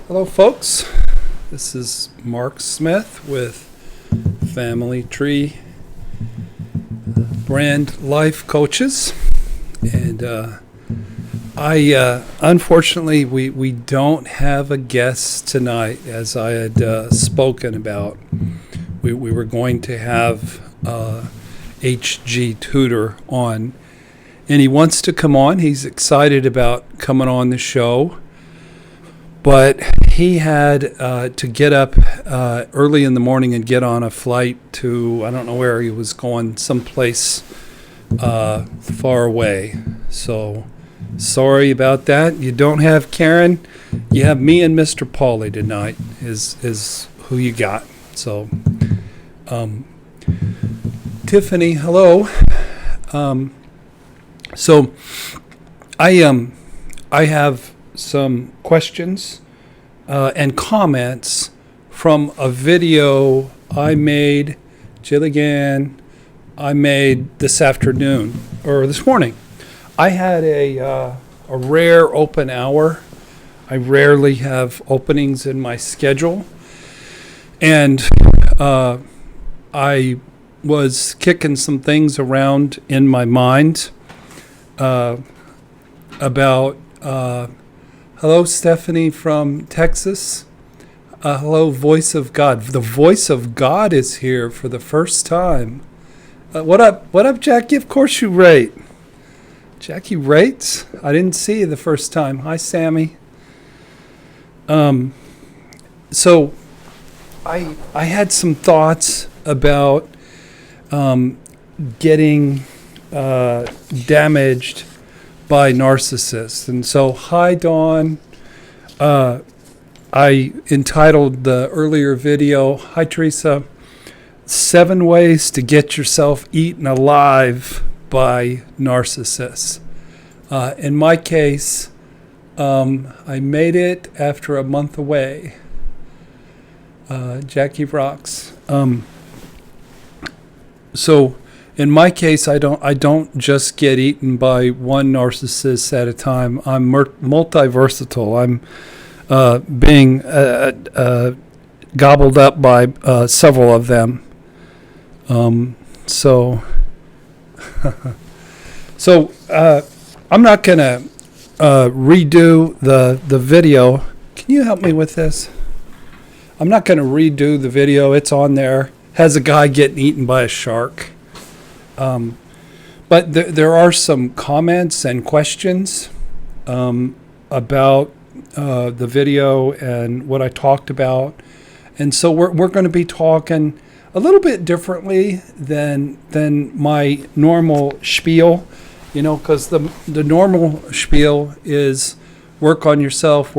Hello, folks. This is Mark Smith with Family Tree Brand Life Coaches, and unfortunately we don't have a guest tonight, as I had spoken about. We were going to have HG Tutor on, and he wants to come on. He's excited about coming on the show. But he had to get up early in the morning and get on a flight to, I don't know where he was going, someplace far away. So sorry about that. You don't have Karen. You have me and Mr. Paulie tonight is who you got. So Tiffany, hello. So I have some questions and comments from a video I made, I made this afternoon, or this morning. I had a rare open hour. I rarely have openings in my schedule. And I was kicking some things around in my mind about hello, Stephanie from Texas. Hello, Voice of God. The Voice of God is here for the first time. What up? What up, Jackie? Of course you rate. Jackie rates? I didn't see you the first time. Hi, Sammy. So I had some thoughts about getting damaged by narcissists. And so, hi, Dawn. I entitled the earlier video, hi, Teresa, 7 ways to get yourself eaten alive by narcissists. In my case, I made it after a month away. Jackie rocks. So in my case, I don't just get eaten by one narcissist at a time. I'm multi-versatile. I'm being gobbled up by several of them. So I'm not going to redo the video. Can you help me with this? I'm not going to redo the video. It's on there. Has a guy getting eaten by a shark. But there are some comments and questions about the video and what I talked about. And so we're going to be talking a little bit differently than my normal spiel, because the normal spiel is work on yourself,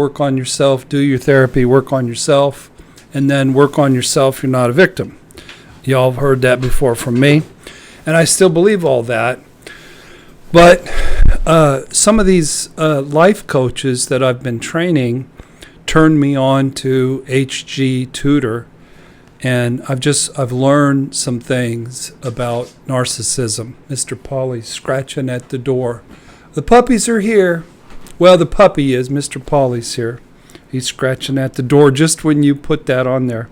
do your therapy, work on yourself, and then work on yourself, you're not a victim. Y'all have heard that before from me. And I still believe all that. But some of these life coaches that I've been training turned me on to HG Tutor. And I've learned some things about narcissism. Mr. Paulie scratching at the door. The puppies are here. Well, the puppy is. Mr. Paulie's here. He's scratching at the door just when you put that on there.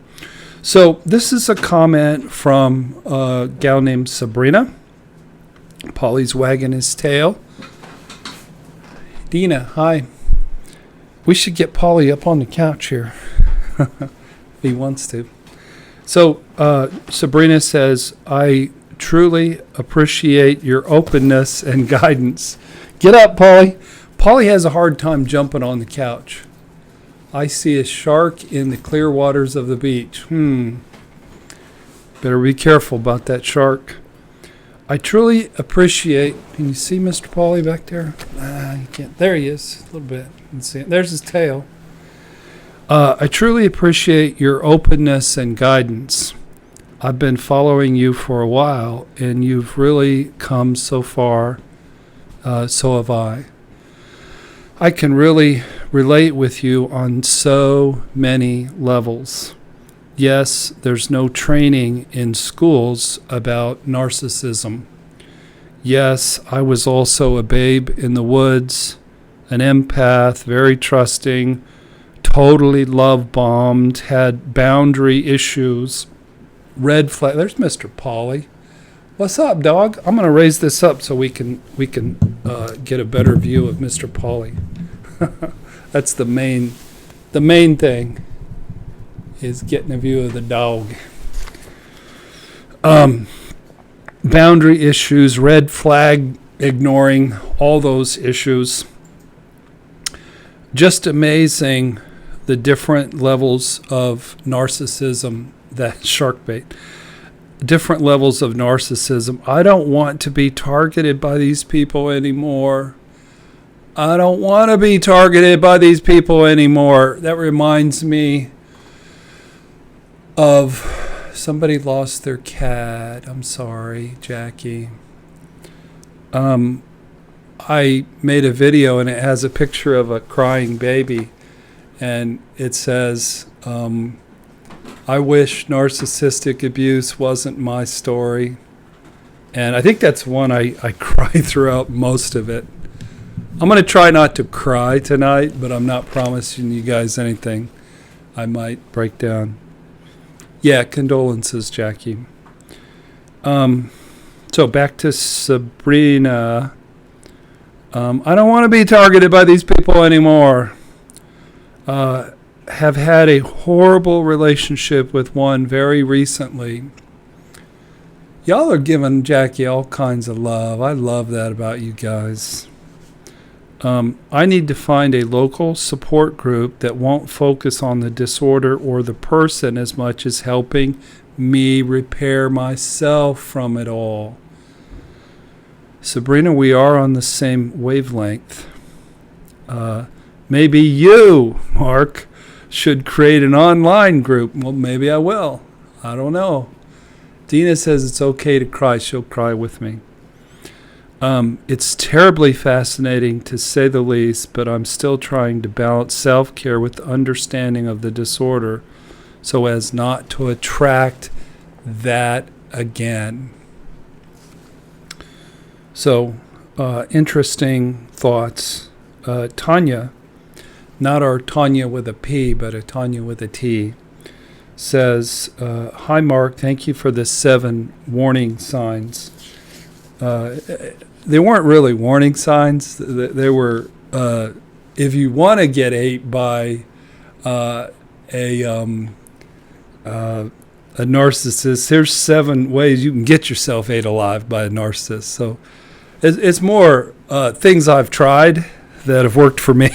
So this is a comment from a gal named Sabrina. Paulie's wagging his tail. Dina, hi. We should get Paulie up on the couch here if he wants to. So Sabrina says, I truly appreciate your openness and guidance. Get up, Paulie. Paulie has a hard time jumping on the couch. I see a shark in the clear waters of the beach. Better be careful about that shark. I truly appreciate... Can you see Mr. Paulie back there? You can't. There he is. A little bit. You can see it. There's his tail. I truly appreciate your openness and guidance. I've been following you for a while, and you've really come so far. So have I. I can really relate with you on so many levels. Yes, there's no training in schools about narcissism. Yes, I was also a babe in the woods, an empath, very trusting, totally love bombed, had boundary issues, red flag. There's Mr. Paulie. What's up, dog? I'm going to raise this up so we can get a better view of Mr. Paulie. That's the main thing, is getting a view of the dog. Boundary issues, red flag ignoring, all those issues. Just amazing the different levels of narcissism that shark bait. Different levels of narcissism. I don't want to be targeted by these people anymore. I don't want to be targeted by these people anymore. That reminds me of somebody lost their cat. I'm sorry, Jackie. I made a video and it has a picture of a crying baby, and it says, I wish narcissistic abuse wasn't my story. And I think that's one I cry throughout most of it. I'm going to try not to cry tonight, but I'm not promising you guys anything. I might break down. Yeah, condolences, Jackie. So back to Sabrina. I don't want to be targeted by these people anymore. Have had a horrible relationship with one very recently. Y'all are giving Jackie all kinds of love. I love that about you guys. I need to find a local support group that won't focus on the disorder or the person as much as helping me repair myself from it all. Sabrina, we are on the same wavelength. Maybe you, Mark, should create an online group. Well, maybe I will. I don't know. Dina says it's okay to cry. She'll cry with me. It's terribly fascinating, to say the least, but I'm still trying to balance self-care with understanding of the disorder so as not to attract that again. So, interesting thoughts. Tanya, not our Tanya with a P, but a Tanya with a T, says, hi, Mark, thank you for the 7 warning signs. They weren't really warning signs. They were, if you want to get ate by a narcissist, here's 7 ways you can get yourself ate alive by a narcissist. So it's more things I've tried that have worked for me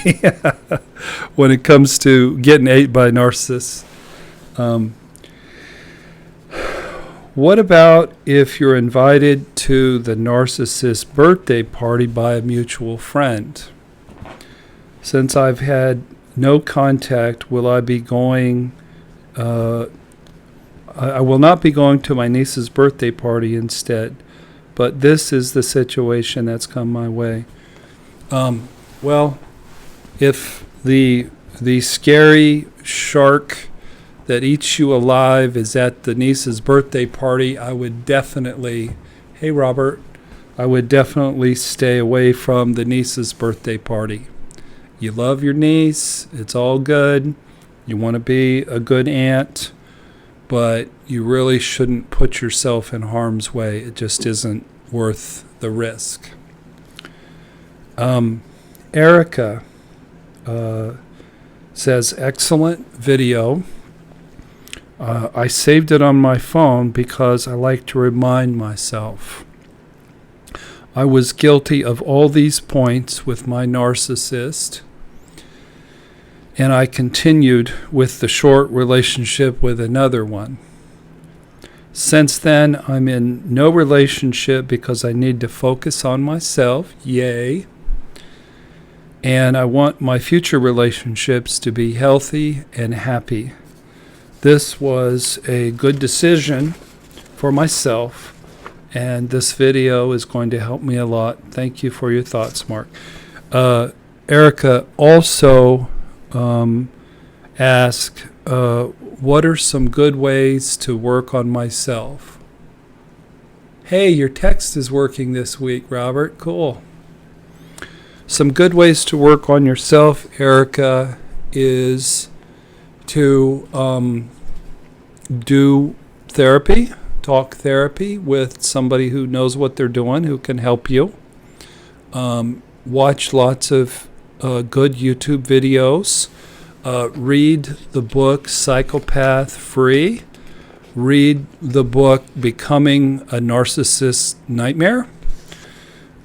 when it comes to getting ate by narcissists. What about if you're invited to the narcissist's birthday party by a mutual friend? Since I've had no contact, will I be going? I will not be going to my niece's birthday party instead, but this is the situation that's come my way. Well, if the scary shark that eats you alive is at the niece's birthday party, I would definitely, hey Robert, I would definitely stay away from the niece's birthday party. You love your niece, it's all good. You want to be a good aunt, but you really shouldn't put yourself in harm's way. It just isn't worth the risk. Erica says, excellent video. I saved it on my phone because I like to remind myself. I was guilty of all these points with my narcissist, and I continued with the short relationship with another one. Since then, I'm in no relationship because I need to focus on myself. Yay. And I want my future relationships to be healthy and happy. This was a good decision for myself, and this video is going to help me a lot. Thank you for your thoughts, Mark. Erica also asked, what are some good ways to work on myself? Hey, your text is working this week, Robert. Cool. Some good ways to work on yourself, Erica, is to do therapy, talk therapy with somebody who knows what they're doing, who can help you. Watch lots of good YouTube videos. Read the book Psychopath Free. Read the book Becoming a Narcissist Nightmare.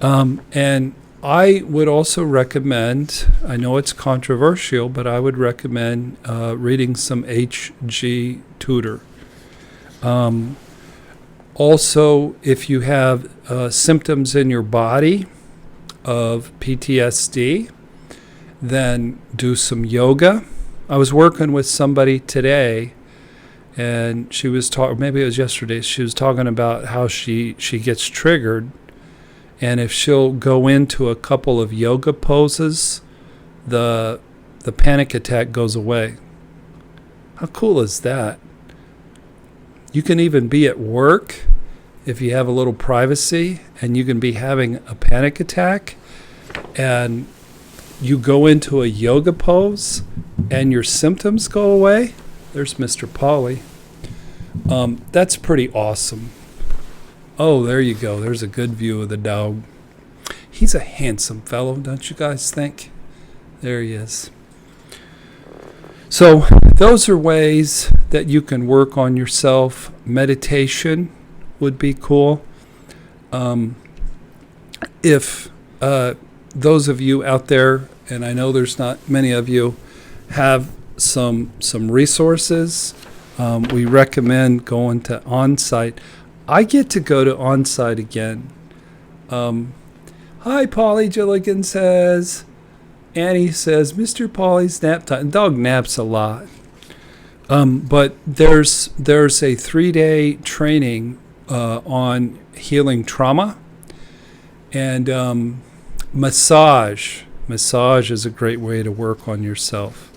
And I would also recommend, I know it's controversial, but I would recommend reading some HG Tutor. Also, if you have symptoms in your body of PTSD, then do some yoga. I was working with somebody today, and she was talking, maybe it was yesterday, she was talking about how she gets triggered, and if she'll go into a couple of yoga poses, the panic attack goes away. How cool is that? You can even be at work if you have a little privacy, and you can be having a panic attack, and you go into a yoga pose and your symptoms go away. There's Mr. Paulie. That's pretty awesome. Oh, there you go. There's a good view of the dog. He's a handsome fellow, don't you guys think? There he is. So those are ways that you can work on yourself. Meditation would be cool. If those of you out there, and I know there's not many of you, have some resources, we recommend going to Onsite. I get to go to Onsite again. Hi, Paulie, Gilligan says. Annie says, Mr. Paulie's nap time. Dog naps a lot. But there's a 3-day training on healing trauma, and massage. Massage is a great way to work on yourself.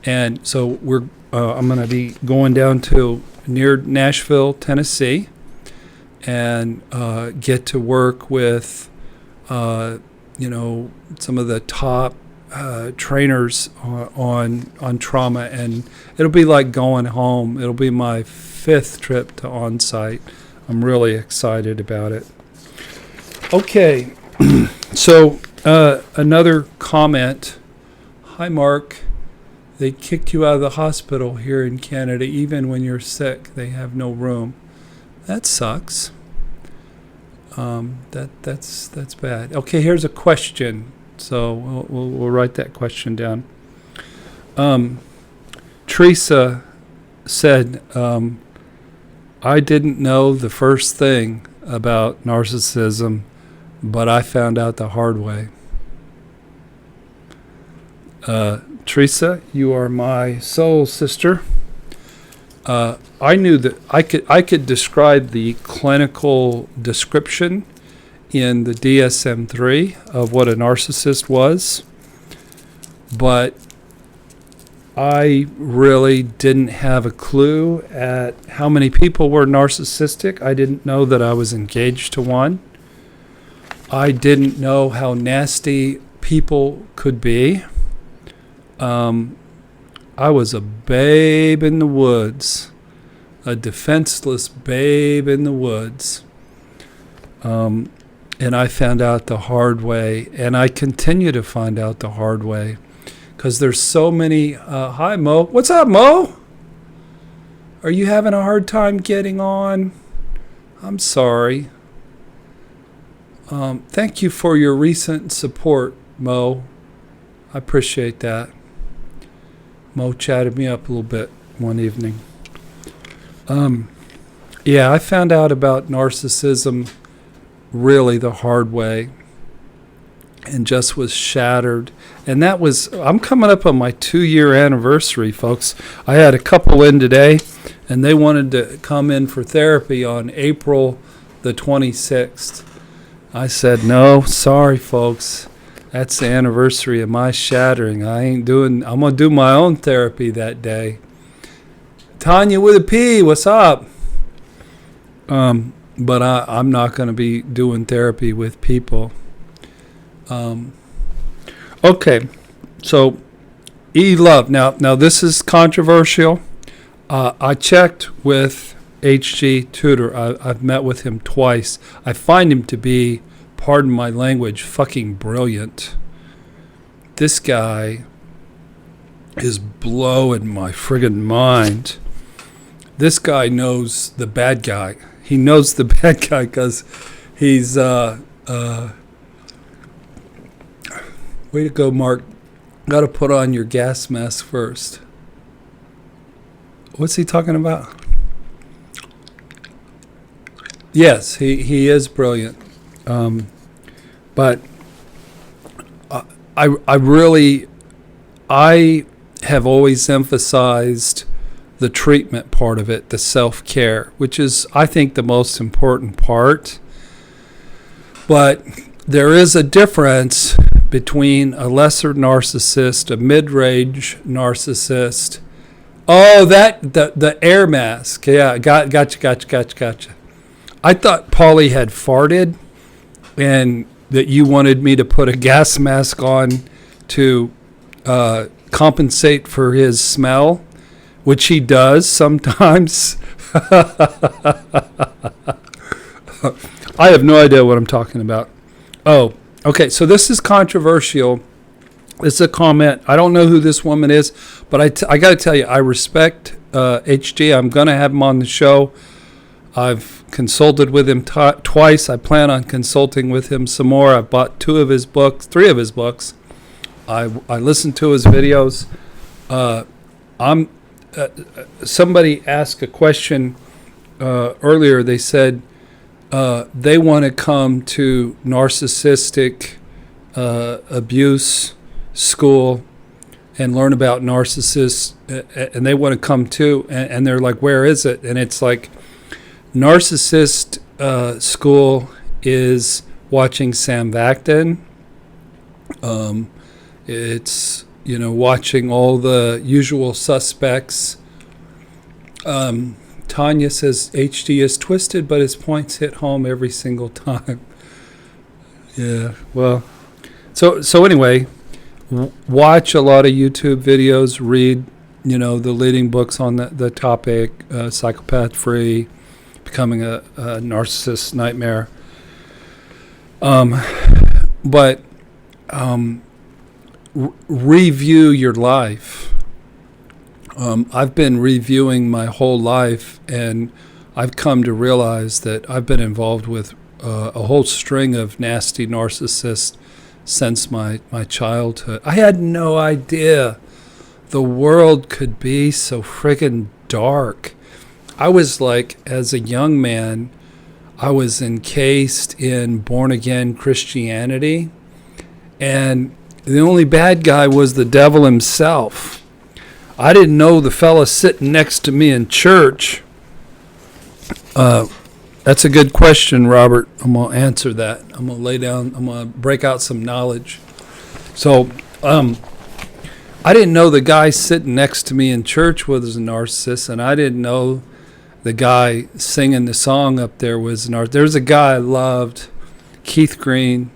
And so I'm going to be going down to near Nashville, Tennessee, and get to work with some of the top trainers on trauma, and it'll be like going home. It'll be my 5th trip to Onsite. I'm really excited about it. Okay, so another comment. Hi, Mark. They kicked you out of the hospital here in Canada. Even when you're sick, they have no room. That sucks. That's bad. Okay, here's a question. So we'll write that question down. Teresa said, I didn't know the first thing about narcissism, but I found out the hard way. Teresa, you are my soul sister. I knew that I could describe the clinical description in the DSM-3 of what a narcissist was, but I really didn't have a clue at how many people were narcissistic. I didn't know that I was engaged to one. I didn't know how nasty people could be. I was a babe in the woods, a defenseless babe in the woods. And I found out the hard way, and I continue to find out the hard way, because there's so many. Hi, Mo. What's up, Mo? Are you having a hard time getting on? I'm sorry. Thank you for your recent support, Mo. I appreciate that. Mo chatted me up a little bit one evening. Yeah, I found out about narcissism really the hard way, and just was shattered. And that was, I'm coming up on my 2-year anniversary, folks. I had a couple in today, and they wanted to come in for therapy on April the 26th. I said, no, sorry, folks. That's the anniversary of my shattering. I'm going to do my own therapy that day. Tanya with a P, what's up? But I'm not going to be doing therapy with people. Okay, so E-Love. Now this is controversial. I checked with HG Tutor. I've met with him twice. I find him to be, pardon my language, fucking brilliant. This guy is blowing my friggin' mind. This guy knows the bad guy. He knows the bad guy because he's way to go, Mark. Got to put on your gas mask first. What's he talking about? Yes, he is brilliant. But I have always emphasized the treatment part of it, the self-care, which is, I think, the most important part. But there is a difference between a lesser narcissist, a mid-range narcissist. Oh, the air mask. Yeah, gotcha. I thought Paulie had farted and that you wanted me to put a gas mask on to compensate for his smell, which he does sometimes. I have no idea what I'm talking about. Oh, okay, so this is controversial. It's a comment. I don't know who this woman is, but I got to tell you, I respect HG. I'm going to have him on the show. I've consulted with him twice. I plan on consulting with him some more. I've bought 3 of his books. I listened to his videos. Somebody asked a question earlier. They said they want to come to narcissistic abuse school and learn about narcissists, and they want to come too. And they're like, where is it? And it's like, narcissist school is watching Sam Vaktin. It's, watching all the usual suspects. Tanya says HD is twisted, but his points hit home every single time. Yeah, well, so anyway, watch a lot of YouTube videos, read, the leading books on the topic, Psychopath Free, Becoming a Narcissist Nightmare. But review your life. I've been reviewing my whole life, and I've come to realize that I've been involved with a whole string of nasty narcissists since my childhood. I had no idea the world could be so friggin' dark. I was like, as a young man, I was encased in born-again Christianity, and the only bad guy was the devil himself. I didn't know the fella sitting next to me in church. That's a good question, Robert. I'm going to answer that. I'm going to lay down, I'm going to break out some knowledge. So, I didn't know the guy sitting next to me in church was a narcissist, and I didn't know the guy singing the song up there was a narcissist. There's a guy I loved, Keith Green.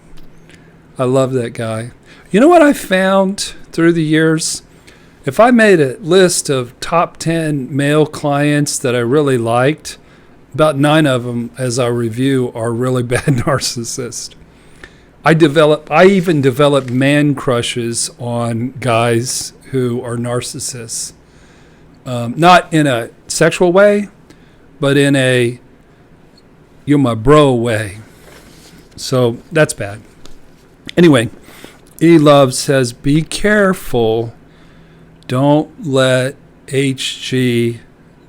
I love that guy. You know what I found through the years? If I made a list of top 10 male clients that I really liked, about 9 of them, as I review, are really bad narcissists. I even developed man crushes on guys who are narcissists. Not in a sexual way, but in a you're my bro way. So that's bad. Anyway, E-Love says, be careful. Don't let HG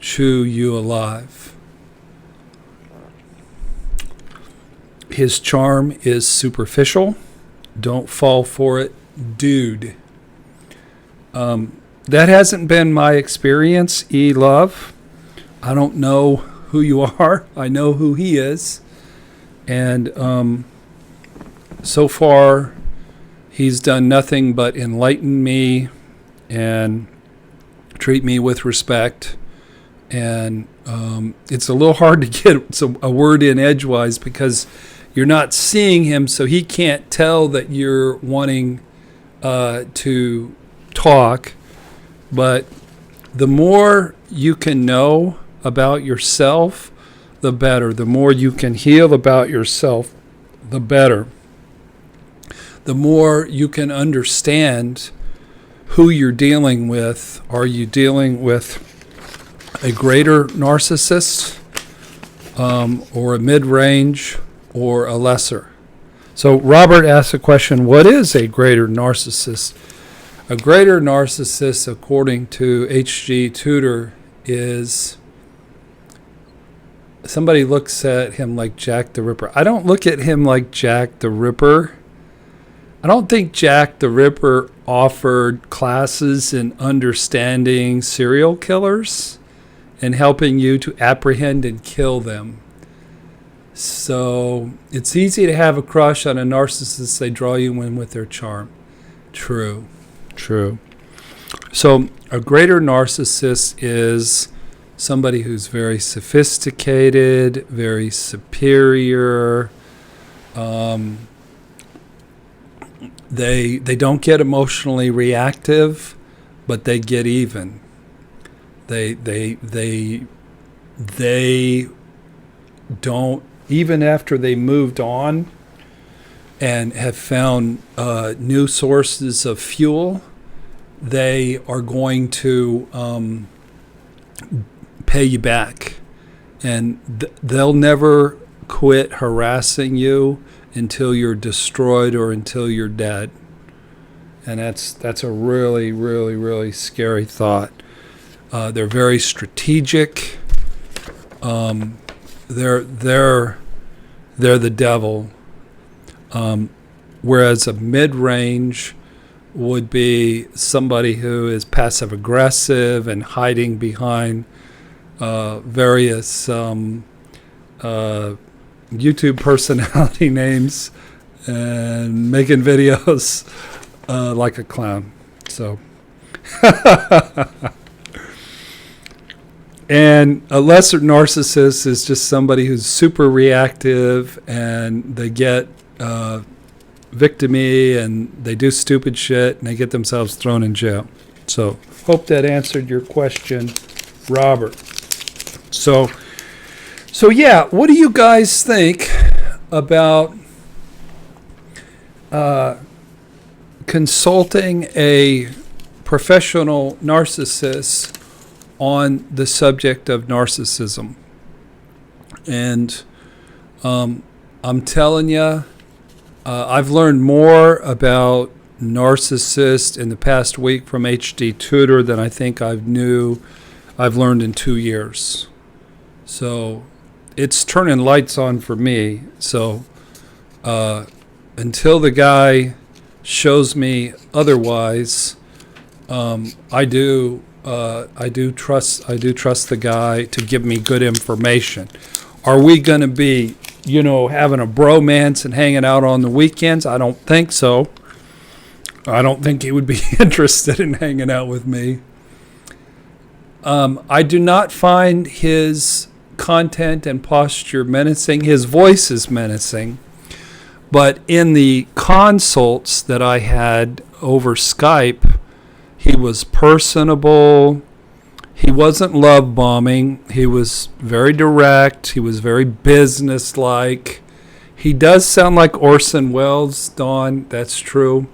chew you alive. His charm is superficial. Don't fall for it, dude. That hasn't been my experience, E-Love. I don't know who you are. I know who he is. And so far, he's done nothing but enlighten me and treat me with respect. And it's a little hard to get a word in edgewise because you're not seeing him, so he can't tell that you're wanting to talk. But the more you can know about yourself, the better. The more you can heal about yourself, the better. The more you can understand who you're dealing with. Are you dealing with a greater narcissist, or a mid-range, or a lesser? So Robert asked the question, what is a greater narcissist? A greater narcissist, according to HG Tutor, is somebody looks at him like Jack the Ripper. I don't look at him like Jack the Ripper. I don't think Jack the Ripper offered classes in understanding serial killers and helping you to apprehend and kill them. So it's easy to have a crush on a narcissist. They draw you in with their charm. True. So a greater narcissist is somebody who's very sophisticated, very superior. They don't get emotionally reactive, but they get even. They don't, even after they moved on and have found new sources of fuel, they are going to pay you back. And they'll never quit harassing you until you're destroyed or until you're dead. And that's a really, really, really scary thought. They're very strategic. They're the devil. Whereas a mid-range would be somebody who is passive aggressive and hiding behind various YouTube personality names and making videos like a clown. So and a lesser narcissist is just somebody who's super reactive and they get victim-y and they do stupid shit and they get themselves thrown in jail. So hope that answered your question, Robert. So yeah, what do you guys think about consulting a professional narcissist on the subject of narcissism? And I'm telling you, I've learned more about narcissists in the past week from HG Tutor than I think I've learned in 2 years. So it's turning lights on for me. So until the guy shows me otherwise, I do trust the guy to give me good information. Are we going to be, having a bromance and hanging out on the weekends? I don't think so. I don't think he would be interested in hanging out with me. I do not find his content and posture menacing. His voice is menacing. But in the consults that I had over Skype, he was personable. He wasn't love bombing. He was very direct. He was very businesslike. He does sound like Orson Welles, Dawn. That's true.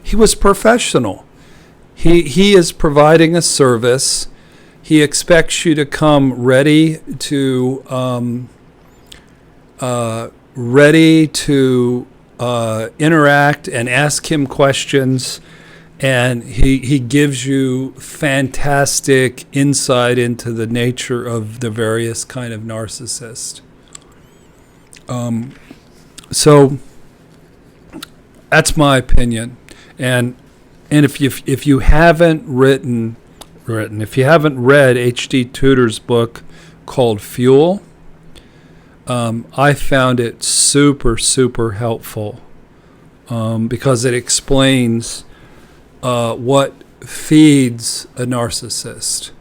He was professional. He is providing a service. He expects you to come ready to interact and ask him questions. And he gives you fantastic insight into the nature of the various kind of narcissist. So that's my opinion. And if you haven't read HG Tutor's book called Fuel, I found it super, super helpful because it explains what feeds a narcissist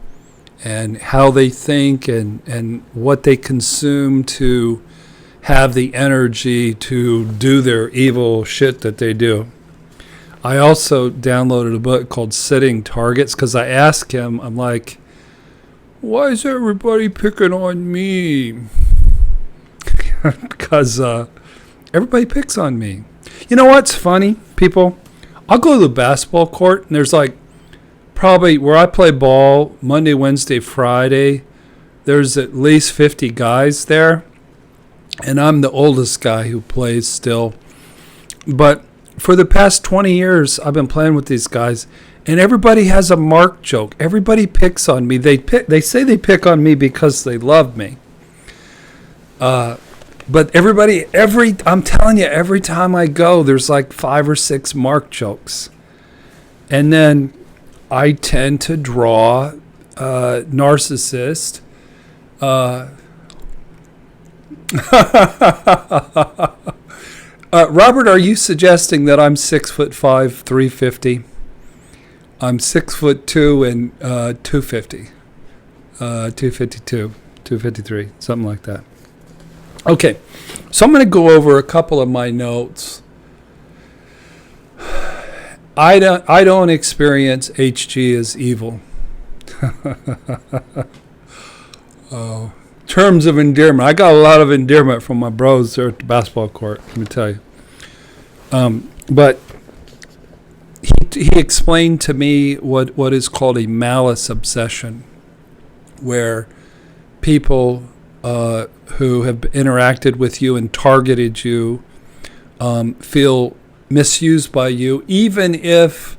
and how they think and what they consume to have the energy to do their evil shit that they do. I also downloaded a book called Setting Targets because I asked him, I'm like, why is everybody picking on me? Because everybody picks on me. You know what's funny, people? I'll go to the basketball court, and there's like probably where I play ball Monday, Wednesday, Friday, there's at least 50 guys there, and I'm the oldest guy who plays still. But for the past 20 years, I've been playing with these guys, and everybody has a mark joke. Everybody picks on me. They say they pick on me because they love me. But I'm telling you, every time I go, there's like 5 or 6 mark jokes. And then I tend to draw narcissist. Robert, are you suggesting that I'm 6'5", 350? I'm 6'2" and 250, 252, 253, something like that. Okay, so I'm going to go over a couple of my notes. I don't experience HG as evil. Oh, terms of endearment. I got a lot of endearment from my bros there at the basketball court, let me tell you. But he explained to me what is called a malice obsession, where people who have interacted with you and targeted you feel misused by you, even if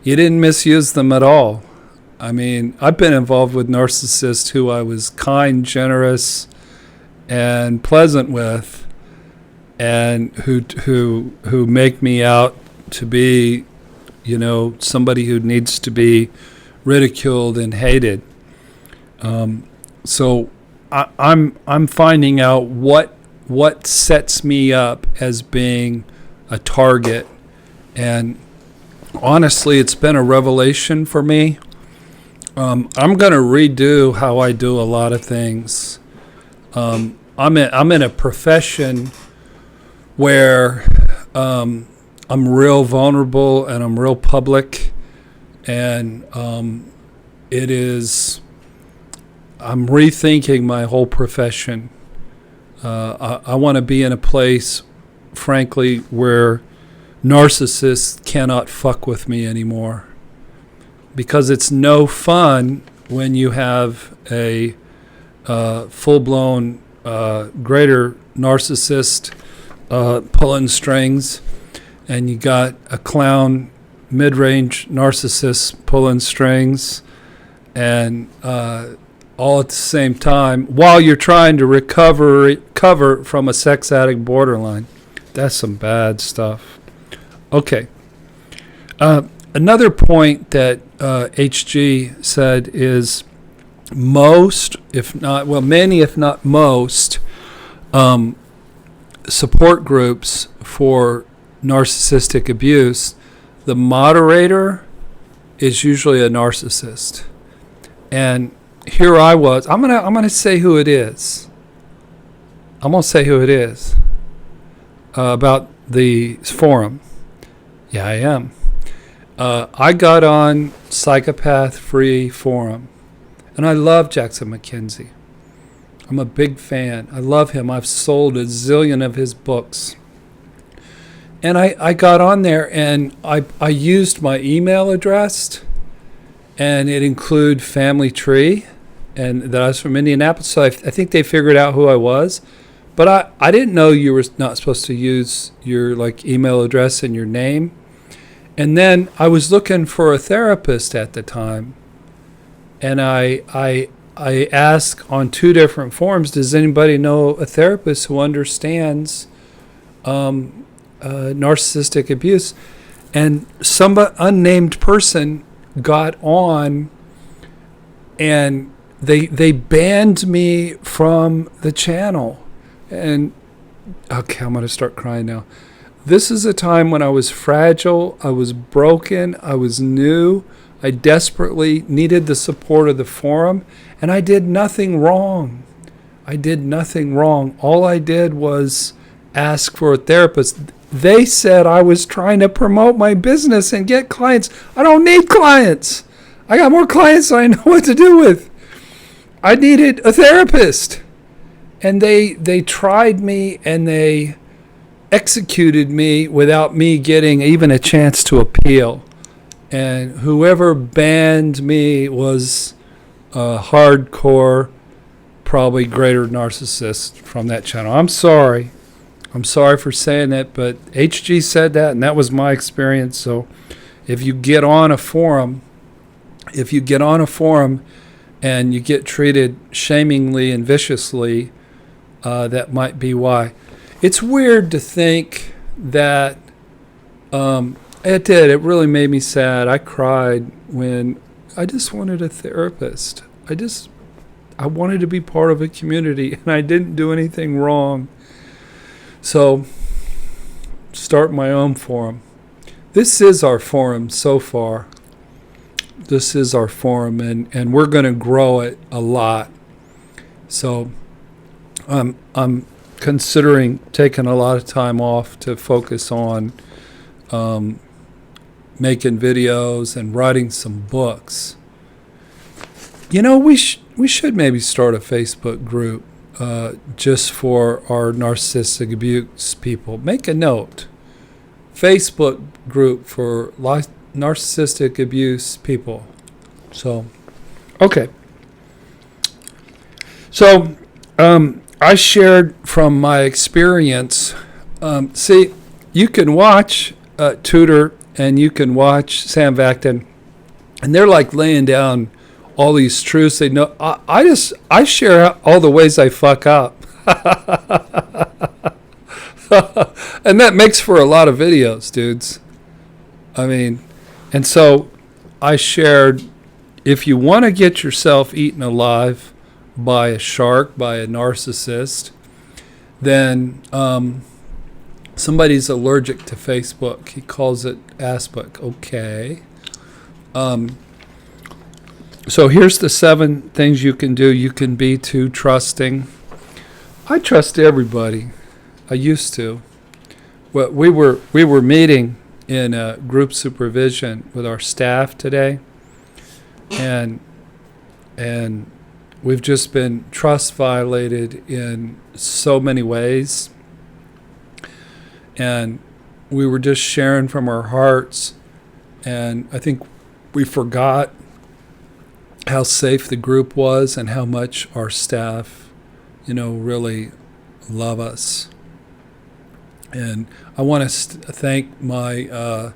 you didn't misuse them at all. I mean, I've been involved with narcissists who I was kind, generous, and pleasant with, and who make me out to be, somebody who needs to be ridiculed and hated. So I'm finding out what sets me up as being a target, and honestly, it's been a revelation for me. I'm going to redo how I do a lot of things. I'm in a profession where I'm real vulnerable and I'm real public, and I'm rethinking my whole profession. I want to be in a place, frankly, where narcissists cannot fuck with me anymore. Because it's no fun when you have a full-blown greater narcissist pulling strings, and you got a clown mid-range narcissist pulling strings, and all at the same time while you're trying to recover from a sex addict borderline. That's some bad stuff. Okay. Another point that HG said is many, if not most, support groups for narcissistic abuse, the moderator is usually a narcissist. And here I was. I'm gonna say who it is. I'm gonna say who it is about the forum. Yeah, I am. I got on Psychopath Free Forum, and I love Jackson McKenzie. I'm a big fan. I love him. I've sold a zillion of his books. And I got on there, and I used my email address, and it included Family Tree, and that I was from Indianapolis, so I think they figured out who I was. But I didn't know you were not supposed to use your email address and your name. And then I was looking for a therapist at the time, and I asked on 2 different forums, does anybody know a therapist who understands narcissistic abuse? And some unnamed person got on, and they banned me from the channel. And okay, I'm going to start crying now. This is a time when I was fragile, I was broken, I was new, I desperately needed the support of the forum, and I did nothing wrong. All I did was ask for a therapist. They said I was trying to promote my business and get clients. I don't need clients. I got more clients than I know what to do with. I needed a therapist. And they tried me and they executed me without me getting even a chance to appeal. And whoever banned me was a hardcore, probably greater narcissist from that channel. I'm sorry. I'm sorry for saying that, but HG said that, and that was my experience. So if you get on a forum, and you get treated shamingly and viciously, that might be why. It's weird to think that it did. It really made me sad. I cried when I just wanted a therapist. I wanted to be part of a community, and I didn't do anything wrong. So, start my own forum. This is our forum so far. This is our forum, and we're going to grow it a lot. So, I'm considering taking a lot of time off to focus on making videos and writing some books. You know, we should maybe start a Facebook group just for our narcissistic abuse people. Make a note. Facebook group for narcissistic abuse people. So, okay. So, I shared from my experience. See, you can watch Tutor and you can watch Sam Vacton, and they're like laying down all these truths. They know. I share all the ways I fuck up, and that makes for a lot of videos, dudes. I mean, and so I shared, if you want to get yourself eaten alive by a shark, by a narcissist, then somebody's allergic to Facebook. He calls it Aspic. Okay. So here's the 7 things you can do. You can be too trusting. I trust everybody. I used to. Well, we were meeting in a group supervision with our staff today, and we've just been trust violated in so many ways. And we were just sharing from our hearts, and I think we forgot how safe the group was and how much our staff, really love us. And I want to thank my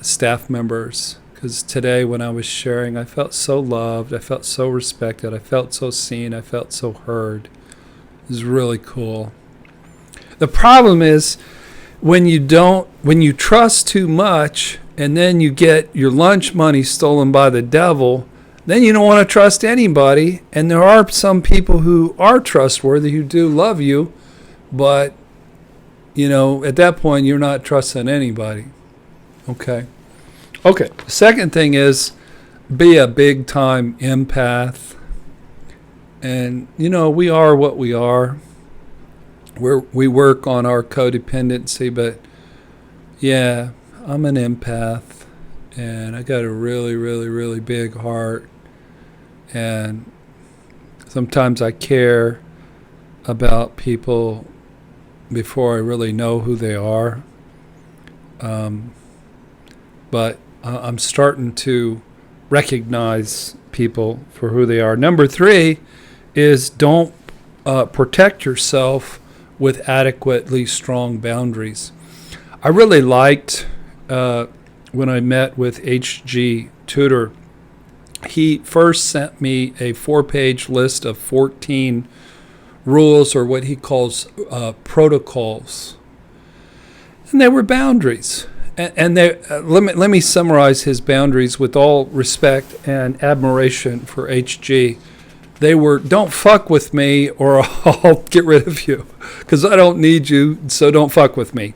staff members, because today when I was sharing, I felt so loved, I felt so respected, I felt so seen, I felt so heard. It was really cool. The problem is when you trust too much and then you get your lunch money stolen by the devil, then you don't want to trust anybody. And there are some people who are trustworthy, who do love you, but at that point you're not trusting anybody. Okay. The second thing is be a big time empath. And we are what we are. We work on our codependency, but yeah, I'm an empath, and I got a really, really, really big heart, and sometimes I care about people before I really know who they are, but I'm starting to recognize people for who they are. Number 3 is don't protect yourself with adequately strong boundaries. I really liked when I met with HG Tutor. He first sent me a 4-page list of 14 rules, or what he calls protocols, and they were boundaries. And they, let me summarize his boundaries with all respect and admiration for HG. They were, don't fuck with me or I'll get rid of you, because I don't need you, so don't fuck with me.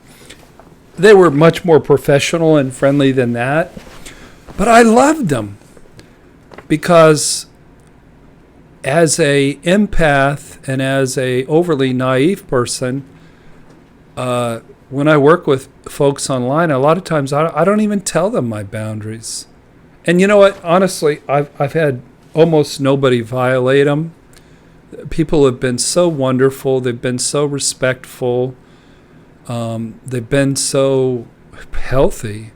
They were much more professional and friendly than that. But I loved them because as a empath and as a overly naive person, when I work with folks online, a lot of times I don't even tell them my boundaries. And you know what? Honestly, I've had almost nobody violate them. People have been so wonderful. They've been so respectful. They've been so healthy.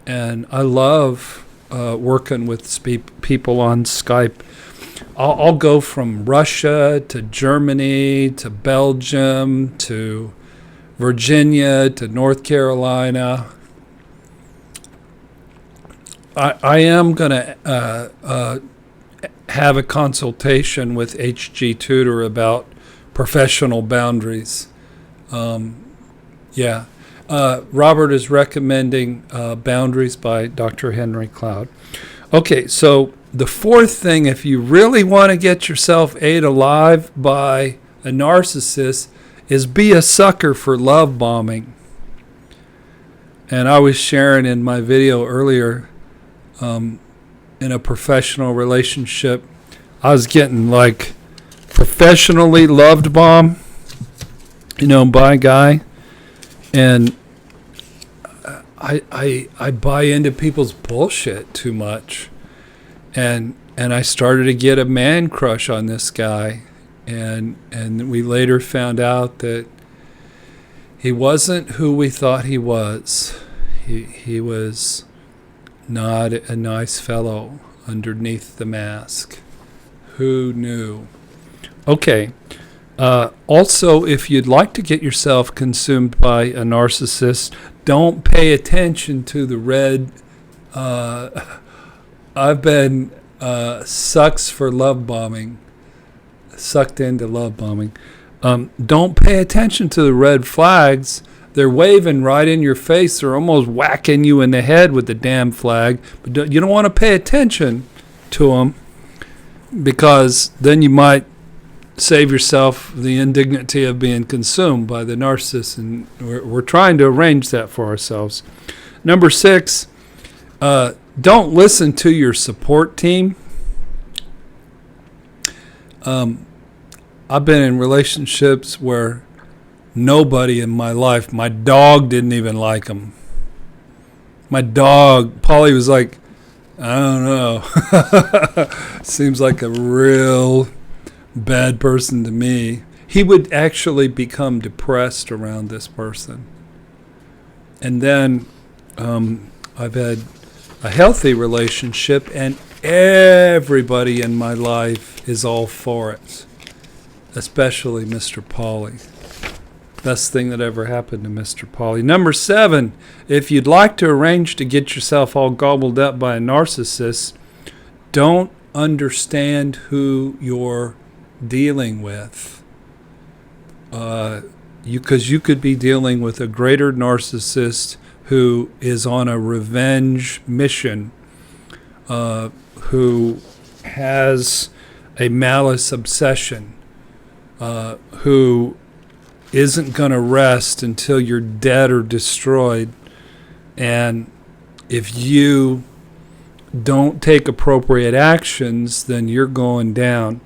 And I love working with people on Skype. I'll go from Russia to Germany to Belgium to Virginia to North Carolina. I am going to have a consultation with HG Tutor about professional boundaries. Yeah. Robert is recommending Boundaries by Dr. Henry Cloud. Okay, so the fourth thing, if you really want to get yourself ate alive by a narcissist, is be a sucker for love bombing. And I was sharing in my video earlier, in a professional relationship, I was getting like professionally loved bomb, by a guy. And I buy into people's bullshit too much. And I started to get a man crush on this guy. And we later found out that he wasn't who we thought he was. He was not a nice fellow underneath the mask. Who knew? Okay. Also, if you'd like to get yourself consumed by a narcissist, don't pay attention to the red. I've been sucks for love bombing. Sucked into love bombing. Don't pay attention to the red flags. They're waving right in your face. They're almost whacking you in the head with the damn flag. But you don't want to pay attention to them, because then you might save yourself the indignity of being consumed by the narcissist. And we're trying to arrange that for ourselves. Number 6, don't listen to your support team. I've been in relationships where nobody in my life, my dog didn't even like him. My dog, Paulie, was like, I don't know. Seems like a real bad person to me. He would actually become depressed around this person. And then I've had a healthy relationship, and everybody in my life is all for it, especially Mr. Paulie. Best thing that ever happened to Mr. Paulie. Number 7, if you'd like to arrange to get yourself all gobbled up by a narcissist, don't understand who you're dealing with. Because you could be dealing with a greater narcissist who is on a revenge mission, who has a malice obsession, who isn't going to rest until you're dead or destroyed. And if you don't take appropriate actions, then you're going down.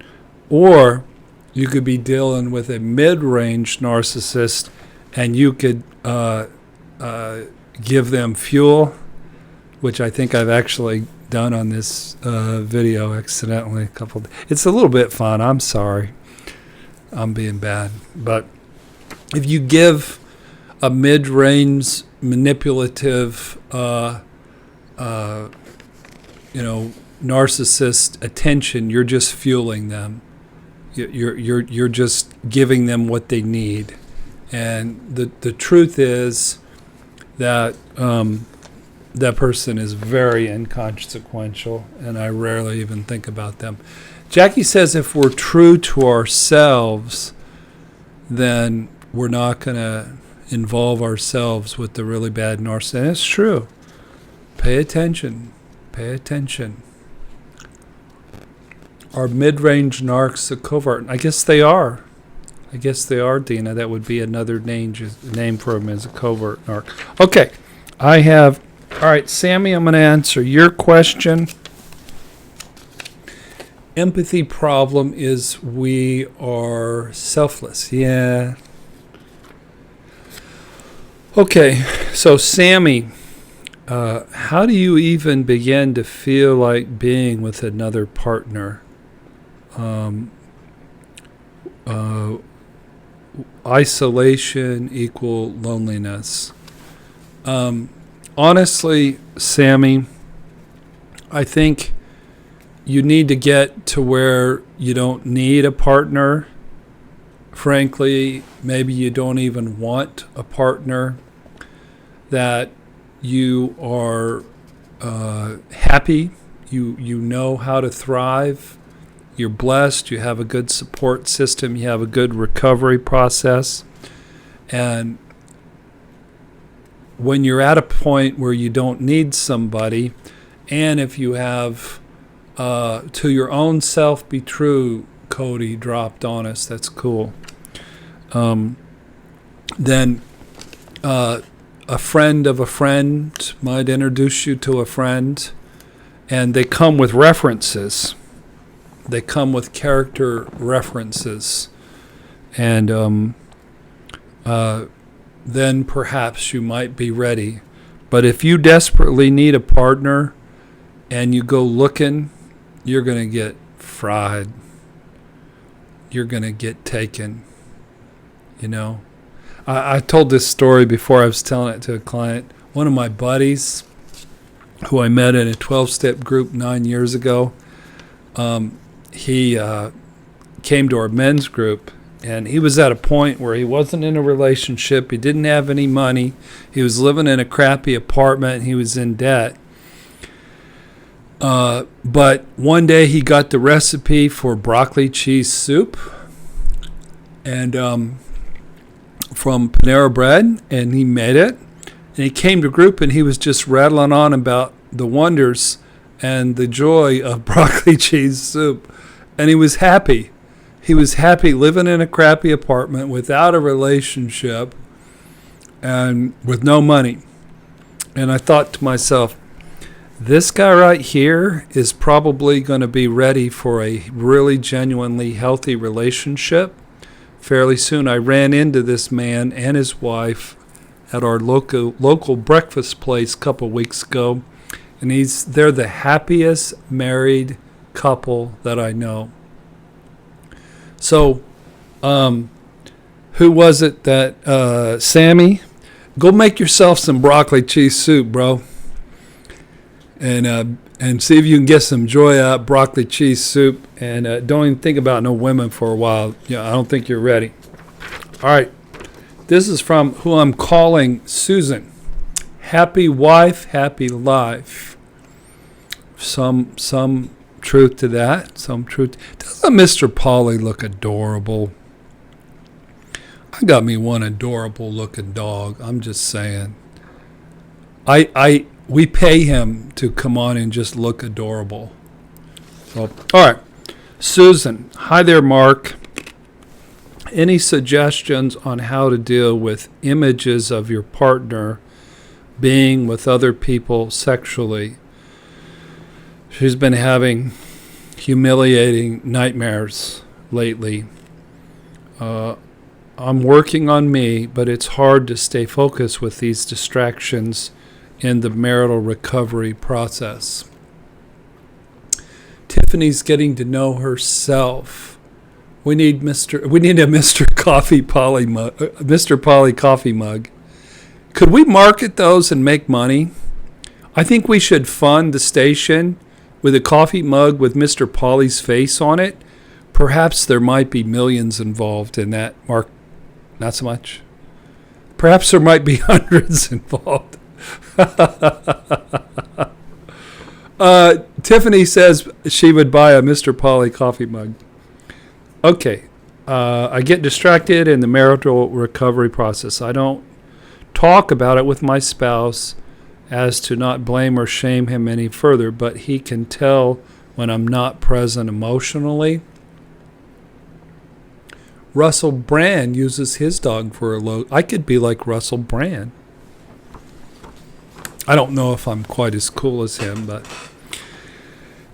Or you could be dealing with a mid-range narcissist, and you could give them fuel, which I think I've actually done on this video accidentally It's a little bit fun. I'm sorry. I'm being bad. But if you give a mid-range manipulative narcissist attention, you're just fueling them. You're just giving them what they need. And the truth is that that person is very inconsequential, and I rarely even think about them. Jackie says if we're true to ourselves, then we're not going to involve ourselves with the really bad narcissist. And it's true. Pay attention. Pay attention. Are mid-range narcs a covert? I guess they are. I guess they are, Dina. That would be another name for them as a covert narc. Okay. All right, Sammy, I'm going to answer your question. Empathy problem is we are selfless. Yeah. Okay, so Sammy, how do you even begin to feel like being with another partner? Um, uh, Isolation equal loneliness. Honestly, Sammy, I think you need to get to where you don't need a partner. Frankly, maybe you don't even want a partner, that you are happy, you know how to thrive, you're blessed, you have a good support system, you have a good recovery process. And when you're at a point where you don't need somebody, and if you have to your own self be true, Cody dropped on us, that's cool. Then a friend of a friend might introduce you to a friend, and they come with references. They come with character references. And then perhaps you might be ready. But if you desperately need a partner and you go looking, you're going to get fried. You're going to get taken. You know, I told this story before. I was telling it to a client. One of my buddies, who I met in a 12-step group 9 years ago, he came to our men's group, and he was at a point where he wasn't in a relationship. He didn't have any money. He was living in a crappy apartment. He was in debt. But one day he got the recipe for broccoli cheese soup, and from Panera Bread, and he made it. And he came to group, and he was just rattling on about the wonders and the joy of broccoli cheese soup. And he was happy. He was happy living in a crappy apartment without a relationship and with no money. And I thought to myself, this guy right here is probably going to be ready for a really genuinely healthy relationship fairly soon. I ran into this man and his wife at our local breakfast place a couple weeks ago, and they're the happiest married couple that I know. So, who was it that Sammy? Go make yourself some broccoli cheese soup, bro, and see if you can get some joy out of broccoli cheese soup. And don't even think about no women for a while. I don't think you're ready. All right. This is from who I'm calling Susan. Happy wife, happy life. Some truth to that. Some truth. Doesn't Mr. Paulie look adorable? I got me one adorable looking dog. I'm just saying. We pay him to come on and just look adorable. So, all right. Susan. Hi there, Mark. Any suggestions on how to deal with images of your partner being with other people sexually? She's been having humiliating nightmares lately. I'm working on me, but it's hard to stay focused with these distractions in the marital recovery process. Tiffany's getting to know herself. We need a Mr. Coffee Paulie mug, Mr. Paulie coffee mug. Could we market those and make money? I think we should fund the station with a coffee mug with Mr. Paulie's face on it. Perhaps there might be millions involved in that. Mark, not so much. Perhaps there might be hundreds involved. Tiffany says she would buy a Mr. Paulie coffee mug. Okay, I get distracted in the marital recovery process. I don't talk about it with my spouse as to not blame or shame him any further, but he can tell when I'm not present emotionally. Russell Brand uses his dog for a load. I could be like Russell Brand. I don't know if I'm quite as cool as him, but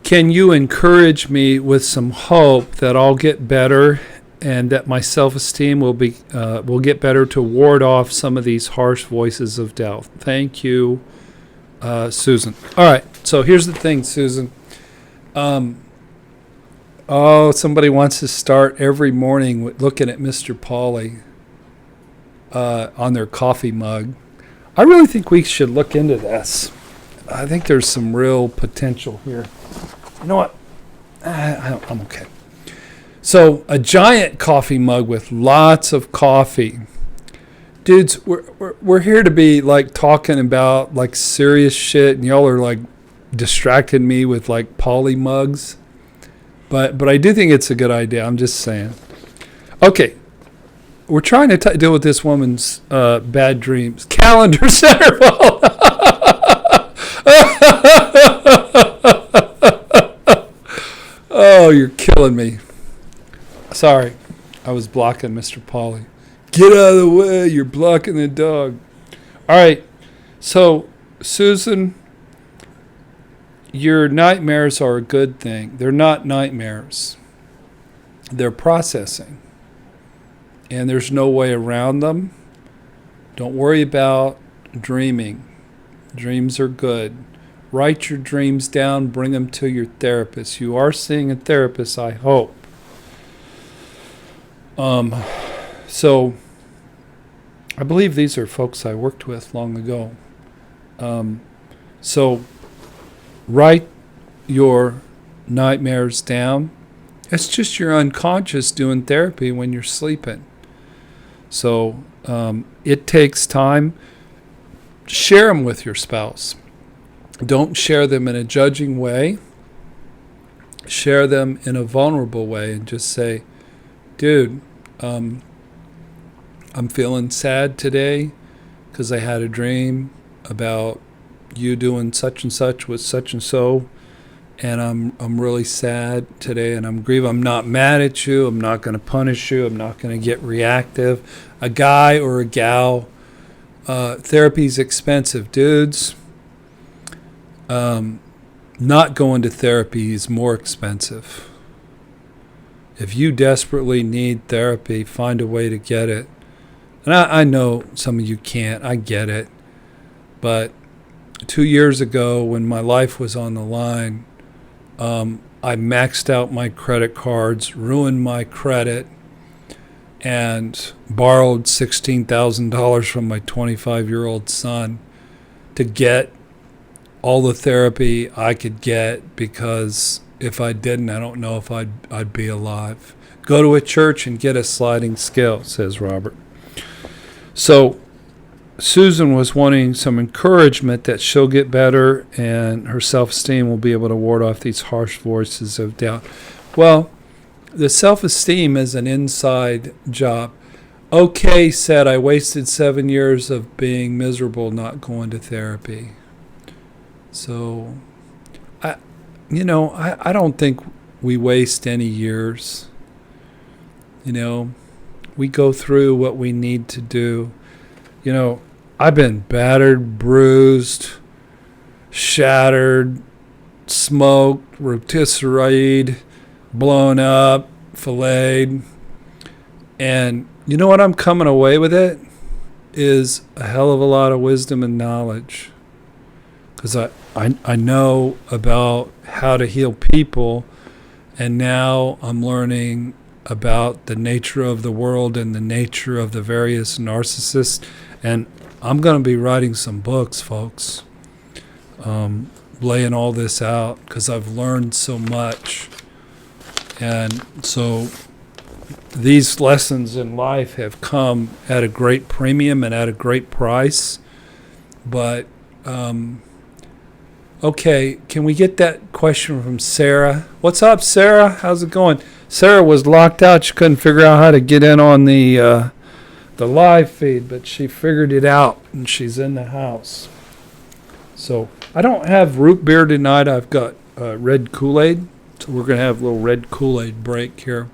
can you encourage me with some hope that I'll get better and that my self-esteem will get better to ward off some of these harsh voices of doubt. Thank you, Susan. All right, so here's the thing, Susan. Somebody wants to start every morning with looking at Mr. Paulie on their coffee mug. I really think we should look into this. I think there's some real potential here. You know what? I'm okay. So a giant coffee mug with lots of coffee. Dudes, we're here to be like talking about like serious shit, and y'all are like distracting me with like Paulie mugs. But I do think it's a good idea. I'm just saying. Okay. We're trying to deal with this woman's bad dreams. Calendar centerfold. Oh, you're killing me. Sorry. I was blocking Mr. Paulie. Get out of the way. You're blocking the dog. All right. So, Susan, your nightmares are a good thing. They're not nightmares. They're processing. And there's no way around them. Don't worry about dreaming. Dreams are good. Write your dreams down. Bring them to your therapist. You are seeing a therapist, I hope. So I believe these are folks I worked with long ago. So write your nightmares down. It's just your unconscious doing therapy when you're sleeping. So it takes time. Share them with your spouse. Don't share them in a judging way. Share them in a vulnerable way and just say, dude, I'm feeling sad today because I had a dream about you doing such and such with such and so, and I'm really sad today, and I'm grieving. I'm not mad at you. I'm not going to punish you. I'm not going to get reactive. A guy or a gal, therapy's expensive, dudes. Not going to therapy is more expensive. If you desperately need therapy, find a way to get it. And I know some of you can't. I get it. But 2 years ago, when my life was on the line, I maxed out my credit cards, ruined my credit, and borrowed $16,000 from my 25-year-old son to get all the therapy I could get, because if I didn't, I don't know if I'd be alive. Go to a church and get a sliding scale, says Robert. So Susan was wanting some encouragement that she'll get better and her self-esteem will be able to ward off these harsh voices of doubt. Well, the self-esteem is an inside job. Okay, said, I wasted 7 years of being miserable not going to therapy. So, I don't think we waste any years. We go through what we need to do. I've been battered, bruised, shattered, smoked, rotisserie'd, blown up, filleted. And you know what I'm coming away with it? Is a hell of a lot of wisdom and knowledge. Because I know about how to heal people, and now I'm learning about the nature of the world and the nature of the various narcissists. And I'm going to be writing some books, folks, laying all this out, because I've learned so much. And so these lessons in life have come at a great premium and at a great price. But okay, can we get that question from Sarah? What's up, Sarah? How's it going? Sarah was locked out. She couldn't figure out how to get in on the live feed, but she figured it out, and she's in the house. So I don't have root beer tonight. I've got red Kool-Aid, so we're going to have a little red Kool-Aid break here.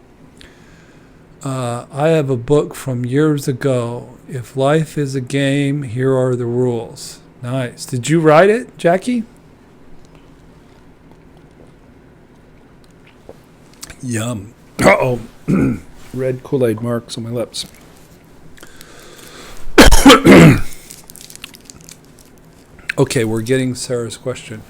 I have a book from years ago. If life is a game, here are the rules. Nice. Did you write it, Jackie? Yum. Uh-oh. red Kool-Aid marks on my lips. Okay, we're getting Sarah's question.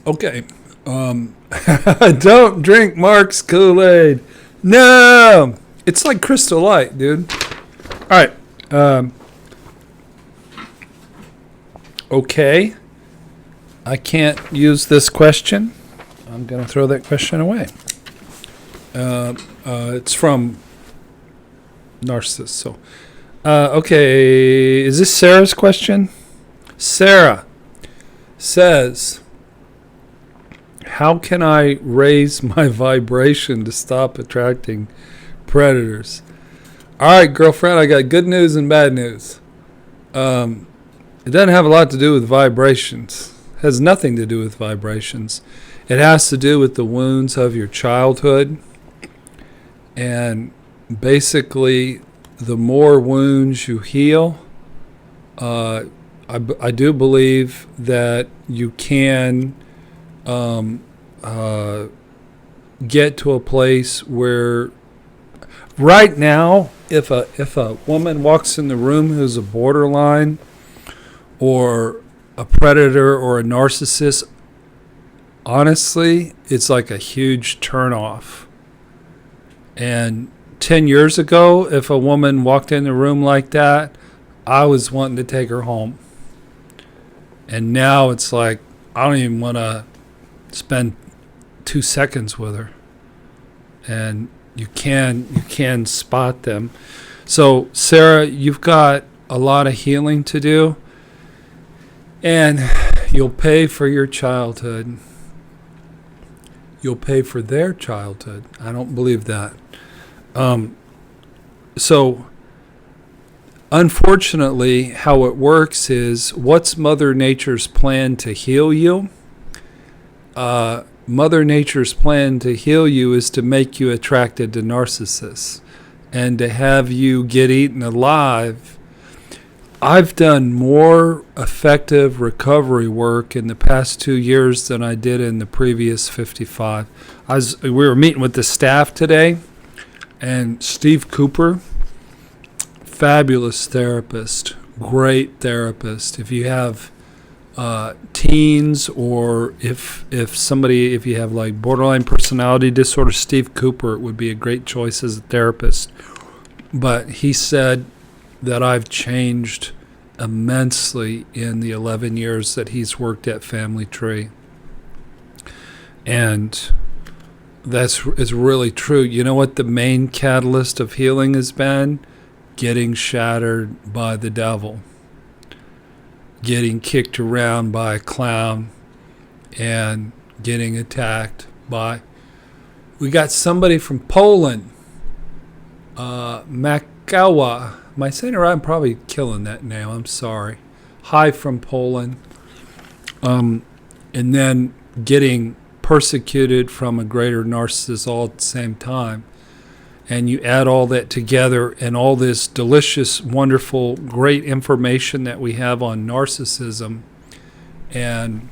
Okay. Don't drink Mark's Kool-Aid. No! It's like Crystal Light, dude. All right. Okay. I can't use this question. I'm going to throw that question away. It's from Narcissist. So, okay. Is this Sarah's question? Sarah says, how can I raise my vibration to stop attracting predators? All right, girlfriend, I got good news and bad news. It doesn't have a lot to do with vibrations. It has nothing to do with vibrations. It has to do with the wounds of your childhood. And basically, the more wounds you heal, I do believe that you can get to a place where right now, if a woman walks in the room who's a borderline or a predator or a narcissist, honestly, it's like a huge turnoff. And 10 years ago, if a woman walked in the room like that, I was wanting to take her home. And now it's like, I don't even want to spend 2 seconds with her. And you can spot them. So, Sarah, you've got a lot of healing to do. And you'll pay for your childhood. You'll pay for their childhood. I don't believe that. So, unfortunately, how it works is, what's Mother Nature's plan to heal you? Mother Nature's plan to heal you is to make you attracted to narcissists and to have you get eaten alive. I've done more effective recovery work in the past 2 years than I did in the previous 55. We were meeting with the staff today, and Steve Cooper, fabulous therapist, great therapist. If you have teens, or if you have like borderline personality disorder, Steve Cooper would be a great choice as a therapist. But he said that I've changed immensely in the 11 years that he's worked at Family Tree. And is really true. You know what the main catalyst of healing has been? Getting shattered by the devil. Getting kicked around by a clown and getting attacked by... We got somebody from Poland. Makawa. Am I saying it right? I'm probably killing that name. I'm sorry. Hi from Poland. And then getting persecuted from a greater narcissist all at the same time. And you add all that together and all this delicious, wonderful, great information that we have on narcissism, and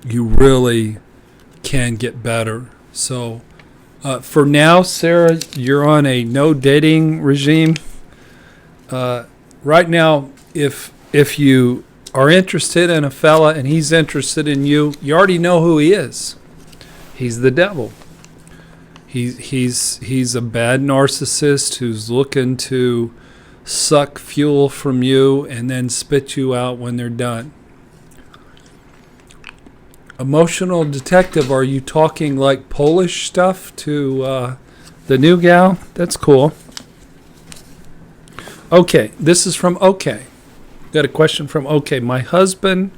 you really can get better. So for now, Sarah, you're on a no dating regime. Right now, if you are interested in a fella and he's interested in you, you already know who he is. He's the devil. He's a bad narcissist who's looking to suck fuel from you and then spit you out when they're done. Emotional detective, are you talking like Polish stuff to the new gal? That's cool. Okay, this is from OK. Got a question from OK. My husband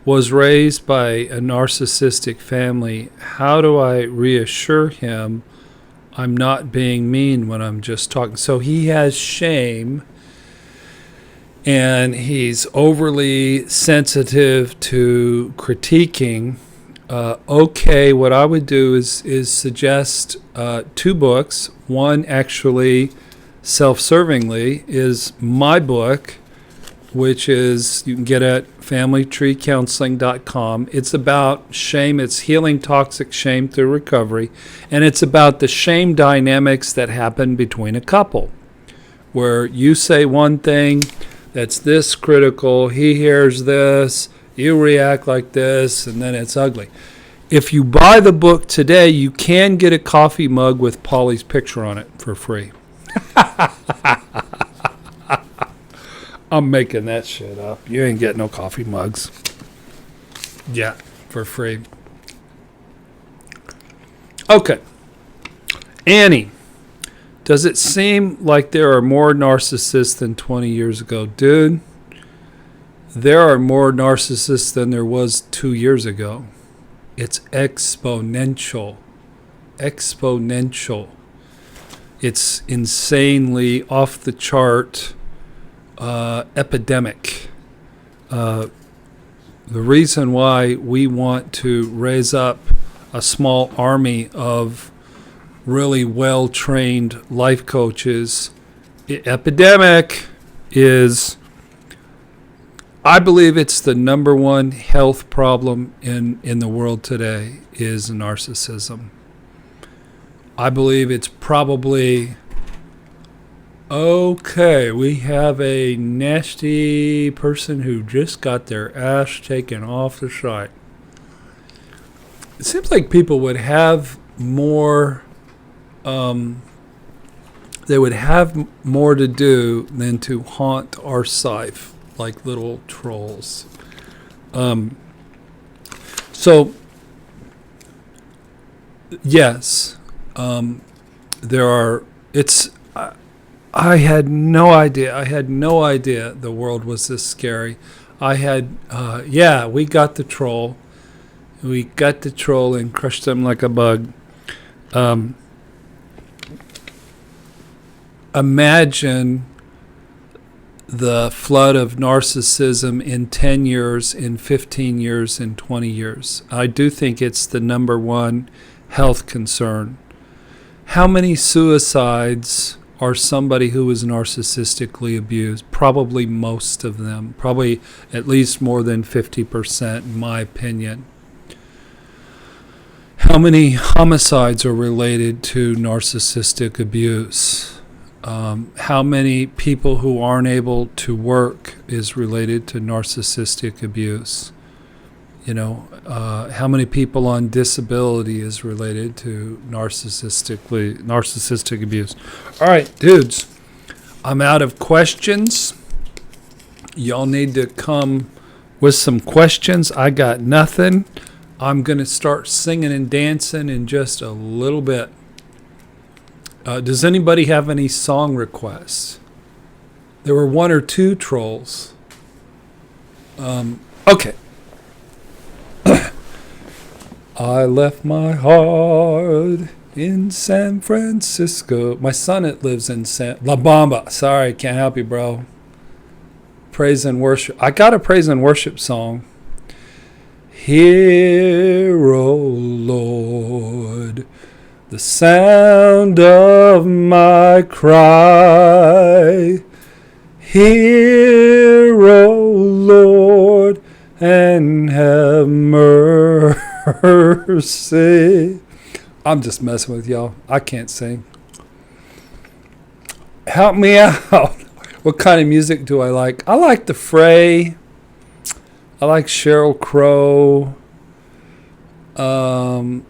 was raised by a narcissistic family. How do I reassure him I'm not being mean when I'm just talking? So he has shame, and he's overly sensitive to critiquing. Okay, what I would do is suggest 2 books. One, actually, self-servingly, is my book, which is you can get at familytreecounseling.com. It's about shame. It's healing toxic shame through recovery. And it's about the shame dynamics that happen between a couple, where you say one thing that's this critical, he hears this, you react like this, and then it's ugly. If you buy the book today, you can get a coffee mug with Paulie's picture on it for free. I'm making that shit up. You ain't getting no coffee mugs. Yeah, for free. Okay. Annie, does it seem like there are more narcissists than 20 years ago? Dude, there are more narcissists than there was 2 years ago. It's exponential. Exponential. It's insanely off the chart. Epidemic. The reason why we want to raise up a small army of really well-trained life coaches, epidemic, is I believe it's the number one health problem in the world today is narcissism. I believe it's probably okay, we have a nasty person who just got their ass taken off the site. It seems like people would have more, they would have more to do than to haunt our site like little trolls. So, yes, there are, I had no idea the world was this scary. We got the troll. We got the troll and crushed them like a bug. Imagine the flood of narcissism in 10 years, in 15 years, in 20 years. I do think it's the number one health concern. How many suicides are somebody who is narcissistically abused? Probably most of them. Probably at least more than 50%, in my opinion. How many homicides are related to narcissistic abuse? How many people who aren't able to work is related to narcissistic abuse? How many people on disability is related to narcissistic abuse? All right, dudes, I'm out of questions. Y'all need to come with some questions. I got nothing. I'm going to start singing and dancing in just a little bit. Does anybody have any song requests? There were one or two trolls. Okay. I left my heart in San Francisco. My son lives in La Bamba. Sorry, can't help you, bro. Praise and worship. I got a praise and worship song. Hear, O Lord, the sound of my cry. Hear, O Lord, and have mercy. I'm just messing with y'all. I can't sing. Help me out. What kind of music do I like? I like The Fray. I like Sheryl Crow. I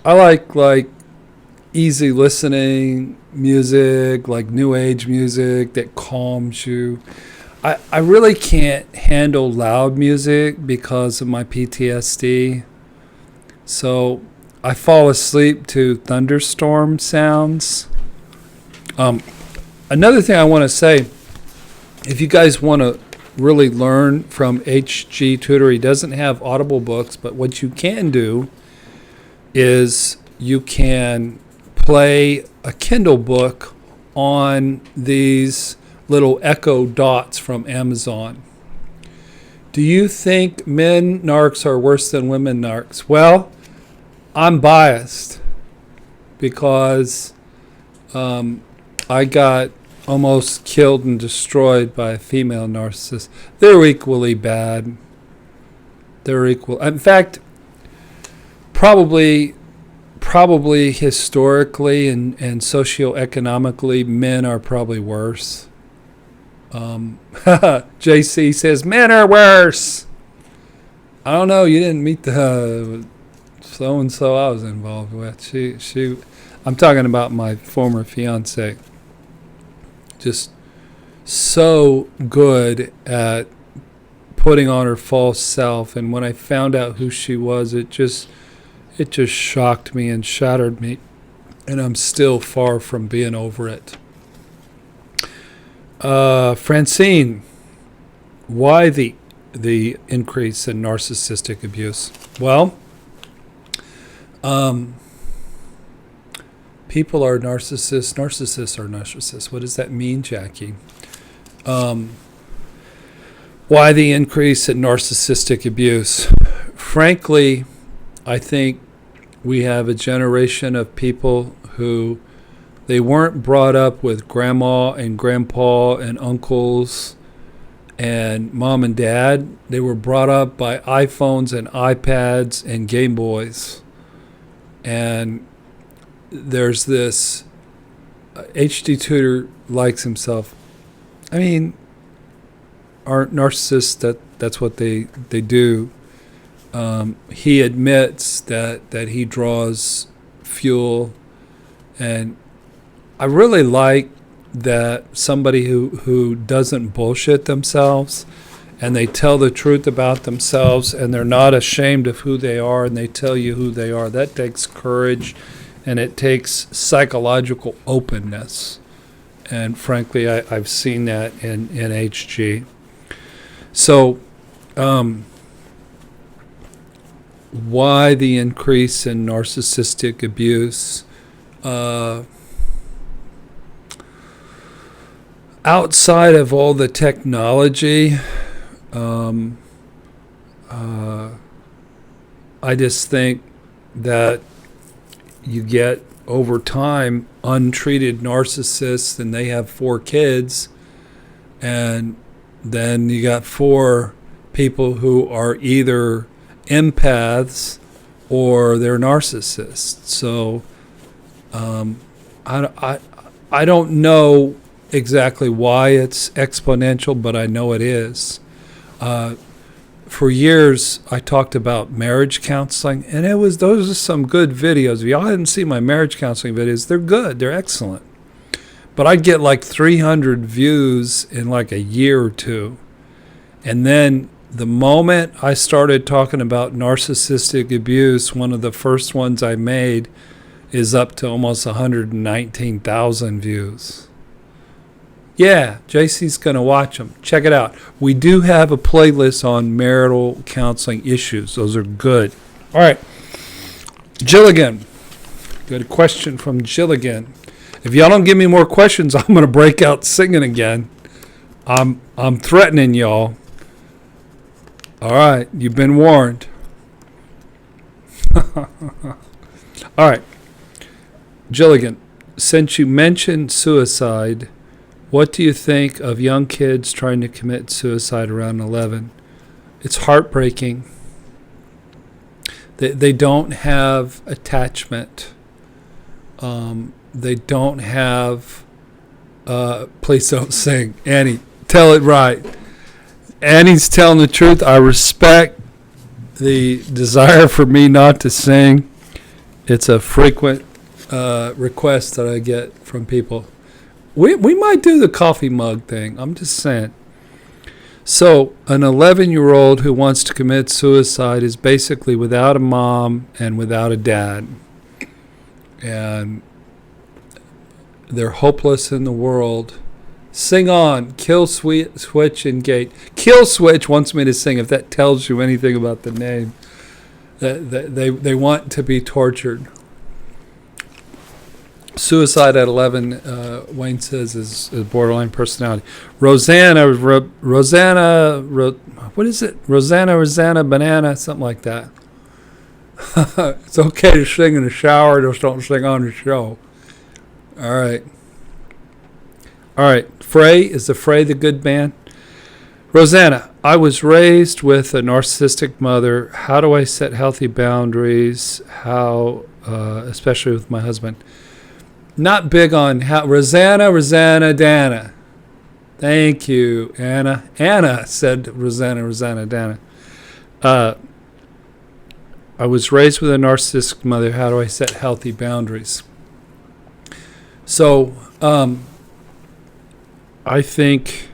like easy listening music, like new age music that calms you. I really can't handle loud music because of my PTSD. So I fall asleep to thunderstorm sounds. Another thing I want to say, if you guys want to really learn from HG Tutor, he doesn't have Audible books, but what you can do is you can play a Kindle book on these little Echo Dots from Amazon. Do you think men narcs are worse than women narcs? Well, I'm biased because I got almost killed and destroyed by a female narcissist. They're equally bad. They're equal. In fact, probably historically and socioeconomically, men are probably worse. JC says men are worse. I don't know. You didn't meet the so and so I was involved with. She. I'm talking about my former fiance. Just so good at putting on her false self, and when I found out who she was, it just shocked me and shattered me, and I'm still far from being over it. Francine, why the increase in narcissistic abuse? Well, people are narcissists. Narcissists are narcissists. What does that mean, Jackie? Why the increase in narcissistic abuse? Frankly, I think we have a generation of people who they weren't brought up with grandma and grandpa and uncles and mom and dad. They were brought up by iPhones and iPads and Game Boys. And there's this HG Tutor likes himself. I mean, aren't narcissists that's what they do. He admits that he draws fuel, and I really like that somebody who doesn't bullshit themselves, and they tell the truth about themselves, and they're not ashamed of who they are, and they tell you who they are. That takes courage, and it takes psychological openness. And frankly, I've seen that in HG. So, why the increase in narcissistic abuse? Outside of all the technology, I just think that you get over time untreated narcissists, and they have 4 kids, and then you got 4 people who are either empaths or they're narcissists. So I don't know exactly why it's exponential, but I know it is. For years, I talked about marriage counseling, and those are some good videos. If y'all haven't seen my marriage counseling videos, they're good. They're excellent. But I'd get like 300 views in like a year or two. And then the moment I started talking about narcissistic abuse, one of the first ones I made is up to almost 119,000 views. Yeah, JC's going to watch them. Check it out. We do have a playlist on marital counseling issues. Those are good. All right. Jilligan. Got a question from Jilligan. If y'all don't give me more questions, I'm going to break out singing again. I'm threatening y'all. All right. You've been warned. All right. Jilligan, since you mentioned suicide, what do you think of young kids trying to commit suicide around 11? It's heartbreaking. They don't have attachment. They don't have... please don't sing. Annie, tell it right. Annie's telling the truth. I respect the desire for me not to sing. It's a frequent request that I get from people. We might do the coffee mug thing. I'm just saying. So an 11-year-old who wants to commit suicide is basically without a mom and without a dad. And they're hopeless in the world. Sing on. Kill Switch and Gate. Kill Switch wants me to sing, if that tells you anything about the name. They want to be tortured. Suicide at 11, Wayne says, is borderline personality. Rosanna, what is it? Rosanna, banana, something like that. It's okay to sing in the shower, just don't sing on the show. All right. All right. Frey, is the Frey the good band? Rosanna, I was raised with a narcissistic mother. How do I set healthy boundaries? How, especially with my husband? Not big on how. Rosanna, Dana. Thank you, Anna. Anna said Rosanna, Dana. I was raised with a narcissistic mother. How do I set healthy boundaries? So, I think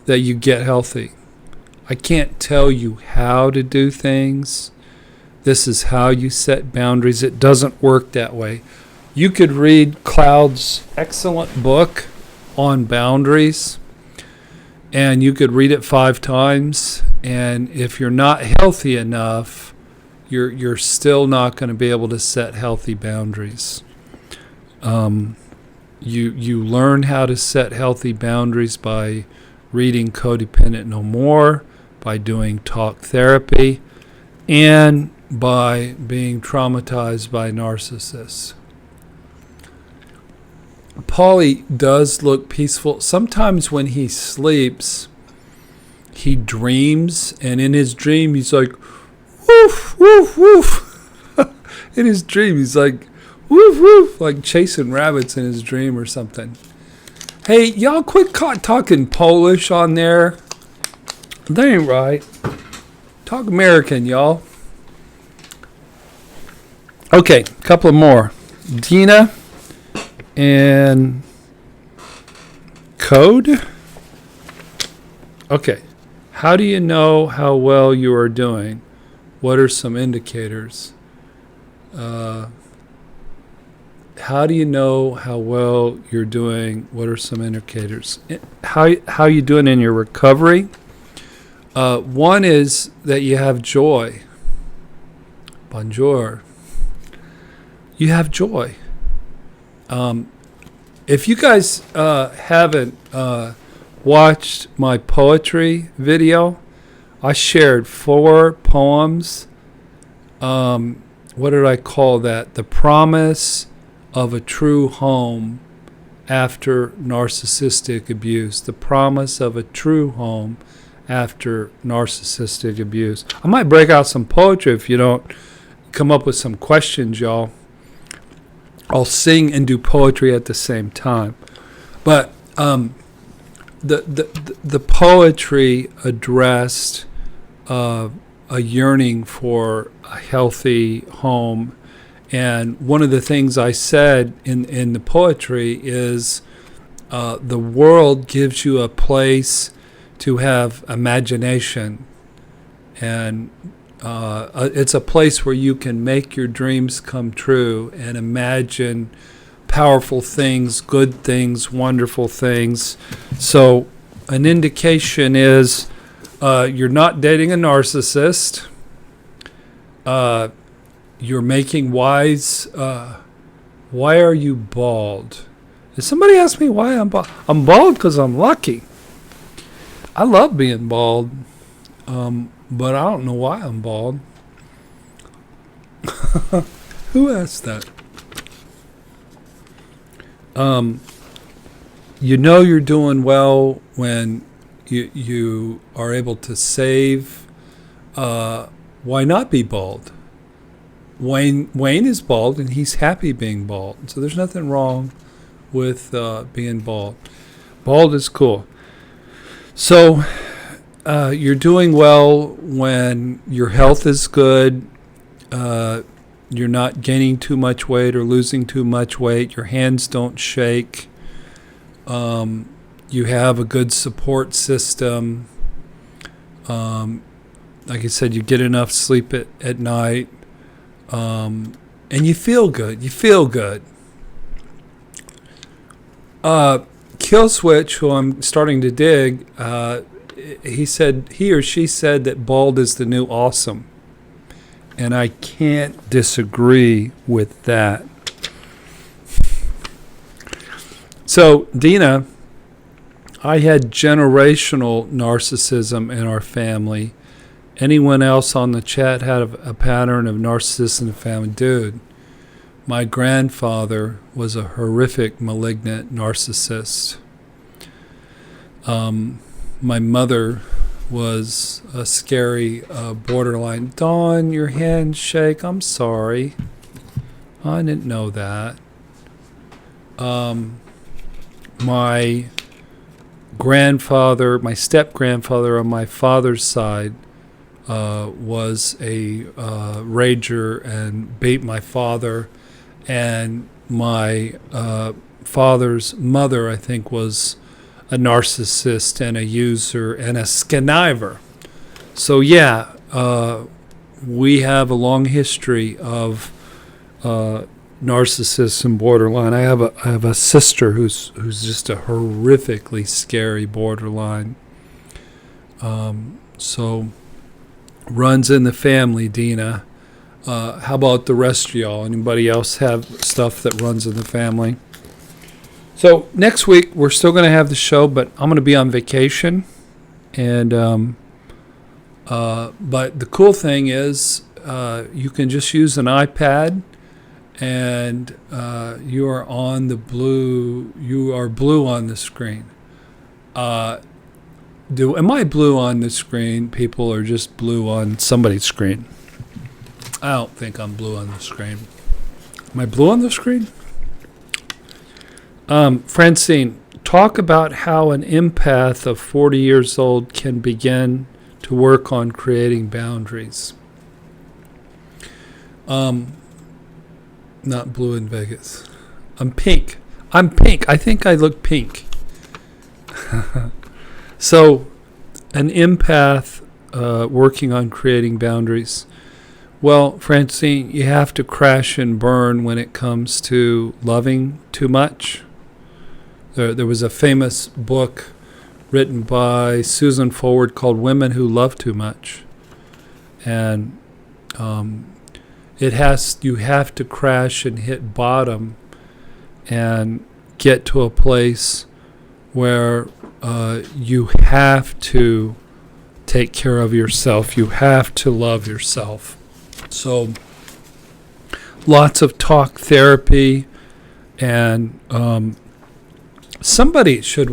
that you get healthy. I can't tell you how to do things. This is how you set boundaries. It doesn't work that way. You could read Cloud's excellent book on boundaries, and you could read it 5 times, and if you're not healthy enough, you're still not going to be able to set healthy boundaries. You learn how to set healthy boundaries by reading Codependent No More, by doing talk therapy, and by being traumatized by narcissists. Paulie does look peaceful. Sometimes when he sleeps, he dreams, and in his dream he's like, woof, woof, woof. In his dream he's like, woof, woof, like chasing rabbits in his dream or something. Hey, y'all quit talking Polish on there. That ain't right. Talk American, y'all. Okay, a couple more. Dina and Code. Okay. How do you know how well you are doing? What are some indicators? How do you know how well you're doing? What are some indicators? How you doing in your recovery? One is that you have joy. Bonjour. You have joy. If you guys haven't watched my poetry video, I shared 4 poems. What did I call that? The Promise of a True Home After Narcissistic Abuse. The Promise of a True Home After Narcissistic Abuse. I might break out some poetry if you don't come up with some questions, y'all. I'll sing and do poetry at the same time. But the poetry addressed a yearning for a healthy home. And one of the things I said in the poetry is the world gives you a place to have imagination. And it's a place where you can make your dreams come true and imagine powerful things, good things, wonderful things. So an indication is you're not dating a narcissist. You're making wise. Why are you bald? Did somebody ask me why I'm bald? I'm bald because I'm lucky. I love being bald. But I don't know why I'm bald. Who asked that? You know you're doing well when you are able to save. Why not be bald? Wayne is bald and he's happy being bald. So there's nothing wrong with being bald. Bald is cool. So you're doing well when your health is good. You're not gaining too much weight or losing too much weight. Your hands don't shake. You have a good support system. Like I said, you get enough sleep at night. And you feel good. You feel good. Kill Switch, who I'm starting to dig, he or she said that bald is the new awesome. And I can't disagree with that. So, Dina, I had generational narcissism in our family. Anyone else on the chat had a pattern of narcissism in the family? Dude, my grandfather was a horrific, malignant narcissist. My mother was a scary borderline. Dawn, your handshake. I'm sorry. I didn't know that. My grandfather, my step-grandfather on my father's side, was a rager and beat my father. And my father's mother, I think, was a narcissist and a user and a sconniver. So yeah, we have a long history of narcissists and borderline. I have a sister who's just a horrifically scary borderline. So runs in the family, Dina. How about the rest of y'all? Anybody else have stuff that runs in the family? So next week we're still going to have the show, but I'm going to be on vacation. And but the cool thing is you can just use an iPad, and you are on the blue. You are blue on the screen. Am I blue on the screen, people, or just blue on somebody's screen? I don't think I'm blue on the screen. Am I blue on the screen? Francine, talk about how an empath of 40 years old can begin to work on creating boundaries. Not blue in Vegas. I'm pink. I think I look pink. So, an empath working on creating boundaries. Well, Francine, you have to crash and burn when it comes to loving too much. There was a famous book written by Susan Forward called Women Who Love Too Much. And you have to crash and hit bottom and get to a place where you have to take care of yourself. You have to love yourself. So lots of talk therapy, and somebody should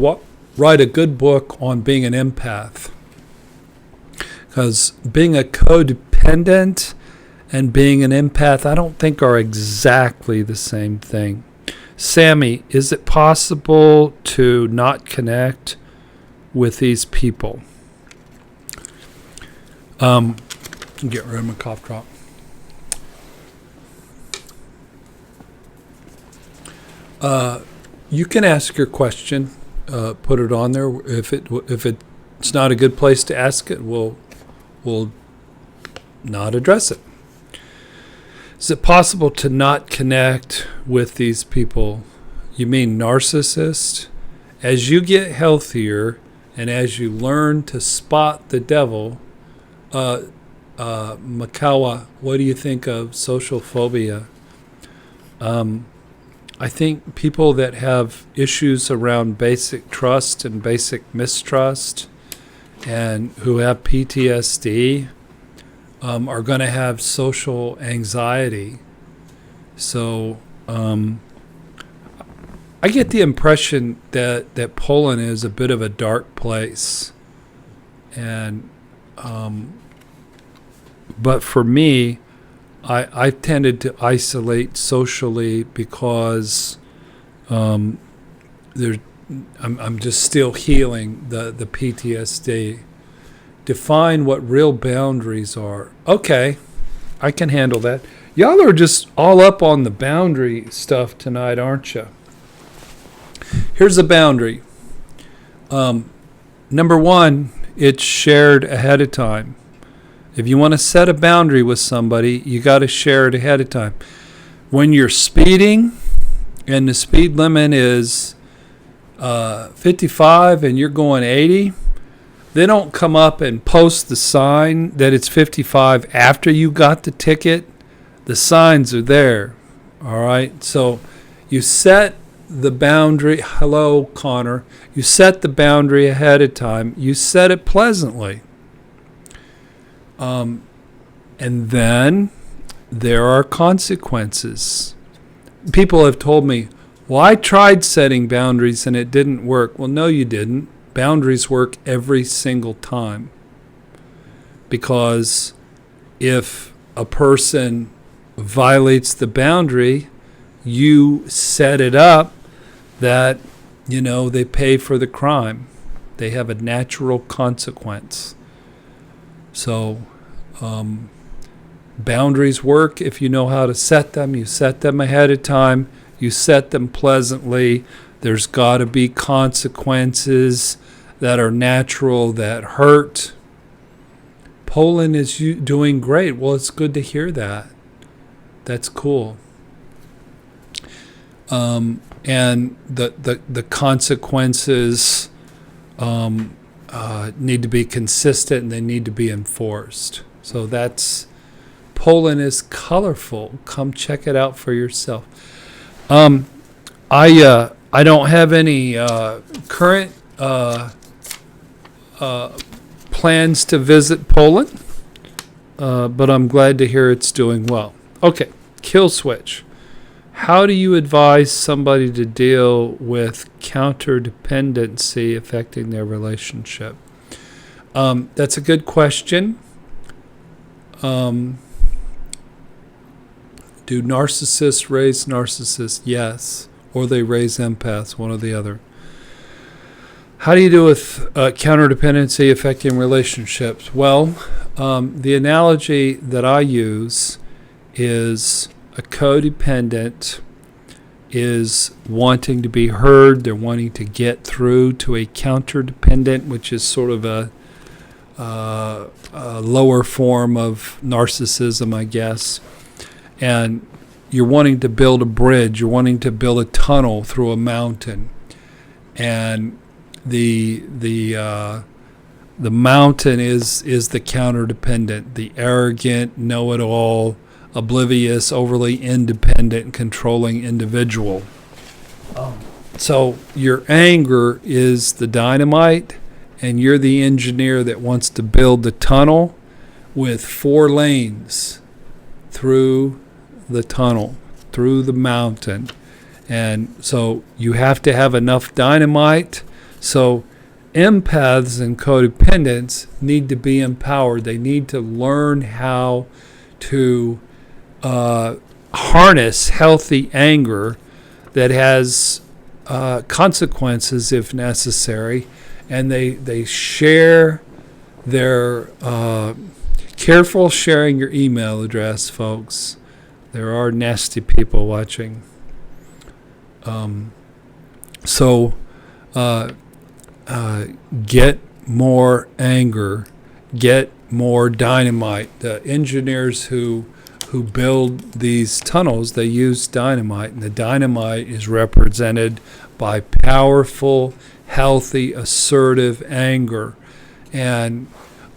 write a good book on being an empath, because being a codependent and being an empath, I don't think are exactly the same thing. Sammy, is it possible to not connect with these people? Get rid of my cough drop. You can ask your question, put it on there. If it's not a good place to ask it, we'll not address it. Is it possible to not connect with these people? You mean narcissists? As you get healthier and as you learn to spot the devil, Makawa, what do you think of social phobia? I think people that have issues around basic trust and basic mistrust and who have PTSD are going to have social anxiety. So I get the impression that Poland is a bit of a dark place. And but for me, I tended to isolate socially because I'm just still healing the PTSD. Define what real boundaries are. Okay, I can handle that. Y'all are just all up on the boundary stuff tonight, aren't you? Here's a boundary. Number one, it's shared ahead of time. If you want to set a boundary with somebody, you got to share it ahead of time. When you're speeding and the speed limit is 55 and you're going 80, they don't come up and post the sign that it's 55 after you got the ticket. The signs are there. All right. So you set the boundary. Hello, Connor. You set the boundary ahead of time. You set it pleasantly. And then there are consequences. People have told me, well, I tried setting boundaries and it didn't work. Well, no, you didn't. Boundaries work every single time, because if a person violates the boundary, you set it up that, they pay for the crime. They have a natural consequence. So boundaries work if you know how to set them. You set them ahead of time. You set them pleasantly. There's got to be consequences that are natural, that hurt. Poland is doing great. Well, it's good to hear that. That's cool. And the consequences need to be consistent, and they need to be enforced. So Poland is colorful. Come check it out for yourself. I don't have any current plans to visit Poland, but I'm glad to hear it's doing well. Okay, kill switch. How do you advise somebody to deal with counterdependency affecting their relationship? That's a good question. Do narcissists raise narcissists? Yes. Or they raise empaths, one or the other. How do you deal with counterdependency affecting relationships? Well, the analogy that I use is a codependent is wanting to be heard. They're wanting to get through to a counterdependent, which is sort of a lower form of narcissism, I guess. And you're wanting to build a bridge. You're wanting to build a tunnel through a mountain. And the mountain is the counterdependent, the arrogant, know-it-all, oblivious, overly independent, controlling individual. So your anger is the dynamite, and you're the engineer that wants to build the tunnel with 4 lanes through the tunnel, through the mountain. And so you have to have enough dynamite. So empaths and codependents need to be empowered. They need to learn how to harness healthy anger that has consequences if necessary, and they share their careful sharing your email address, folks. There are nasty people watching. So get more anger, get more dynamite. The engineers who build these tunnels, they use dynamite, and the dynamite is represented by powerful, healthy, assertive anger. And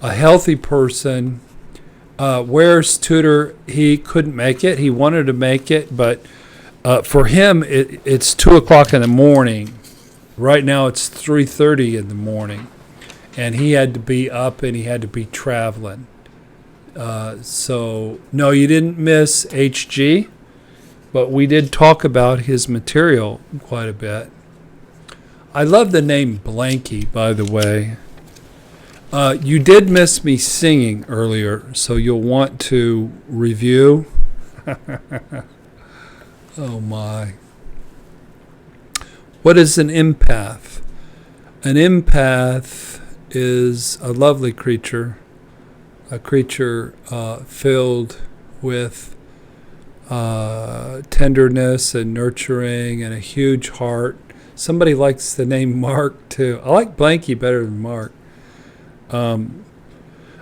a healthy person, where's Tutor? He couldn't make it. He wanted to make it, but for him, it's 2 o'clock in the morning. Right now, it's 3:30 in the morning, and he had to be up and he had to be traveling. So, no, you didn't miss HG, but we did talk about his material quite a bit. I love the name Blanky, by the way. You did miss me singing earlier, so you'll want to review. Oh, my. What is an empath? An empath is a lovely creature. A creature filled with tenderness and nurturing and a huge heart. Somebody likes the name Mark, too. I like Blanky better than Mark. An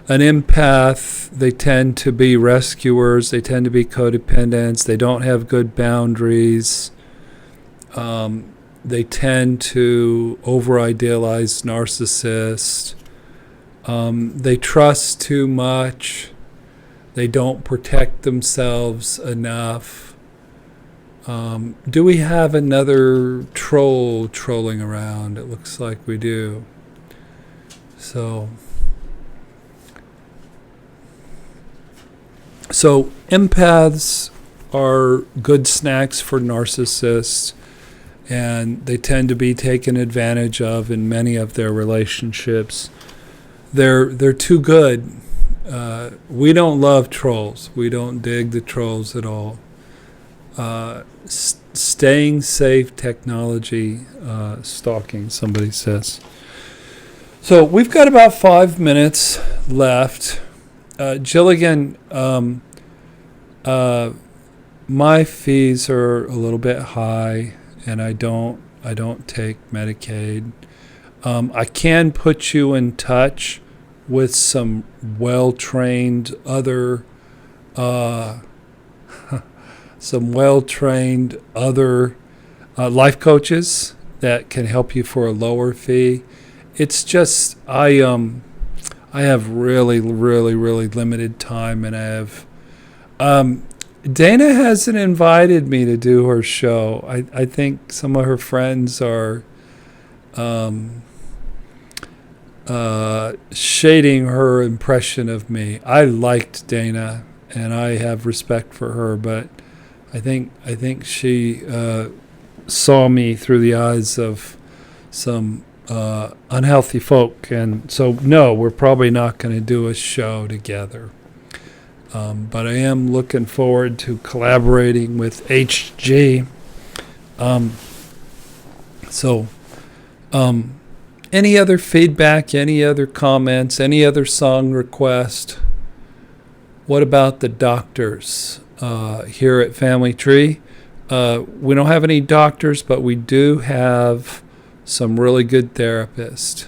empath, they tend to be rescuers. They tend to be codependents. They don't have good boundaries. They tend to over-idealize narcissists. They trust too much. They don't protect themselves enough. Do we have another troll trolling around? It looks like we do. So empaths are good snacks for narcissists. and they tend to be taken advantage of in many of their relationships. They're too good. We don't love trolls. We don't dig the trolls at all. Staying safe technology stalking, somebody says. So we've got about 5 minutes left. Jilligan, my fees are a little bit high, and I don't take Medicaid. I can put you in touch with some well-trained other life coaches that can help you for a lower fee. It's just I have really limited time, and I have Dana hasn't invited me to do her show. I think some of her friends are shading her impression of me. I liked Dana, and I have respect for her, but I think she saw me through the eyes of some unhealthy folk, and so no, we're probably not going to do a show together. But I am looking forward to collaborating with HG. Any other feedback, any other comments, any other song request? What about the doctors here at Family Tree? We don't have any doctors, but we do have some really good therapists.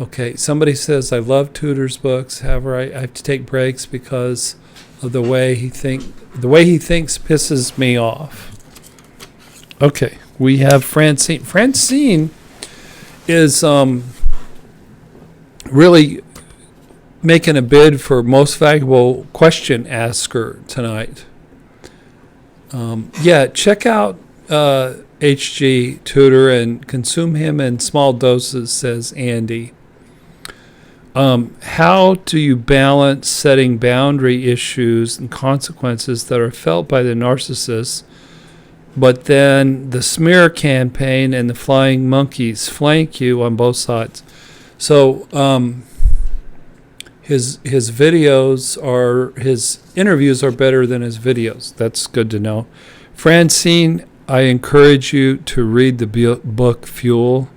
Okay, somebody says, I love Tutor's books. However, I have to take breaks because of the way he thinks pisses me off. Okay, we have Francine. Francine is really making a bid for most valuable question asker tonight. Check out HG Tutor and consume him in small doses, says Andy. How do you balance setting boundary issues and consequences that are felt by the narcissist, but then the smear campaign and the flying monkeys flank you on both sides? So his interviews are better than his videos. That's good to know. Francine, I encourage you to read the book Fuel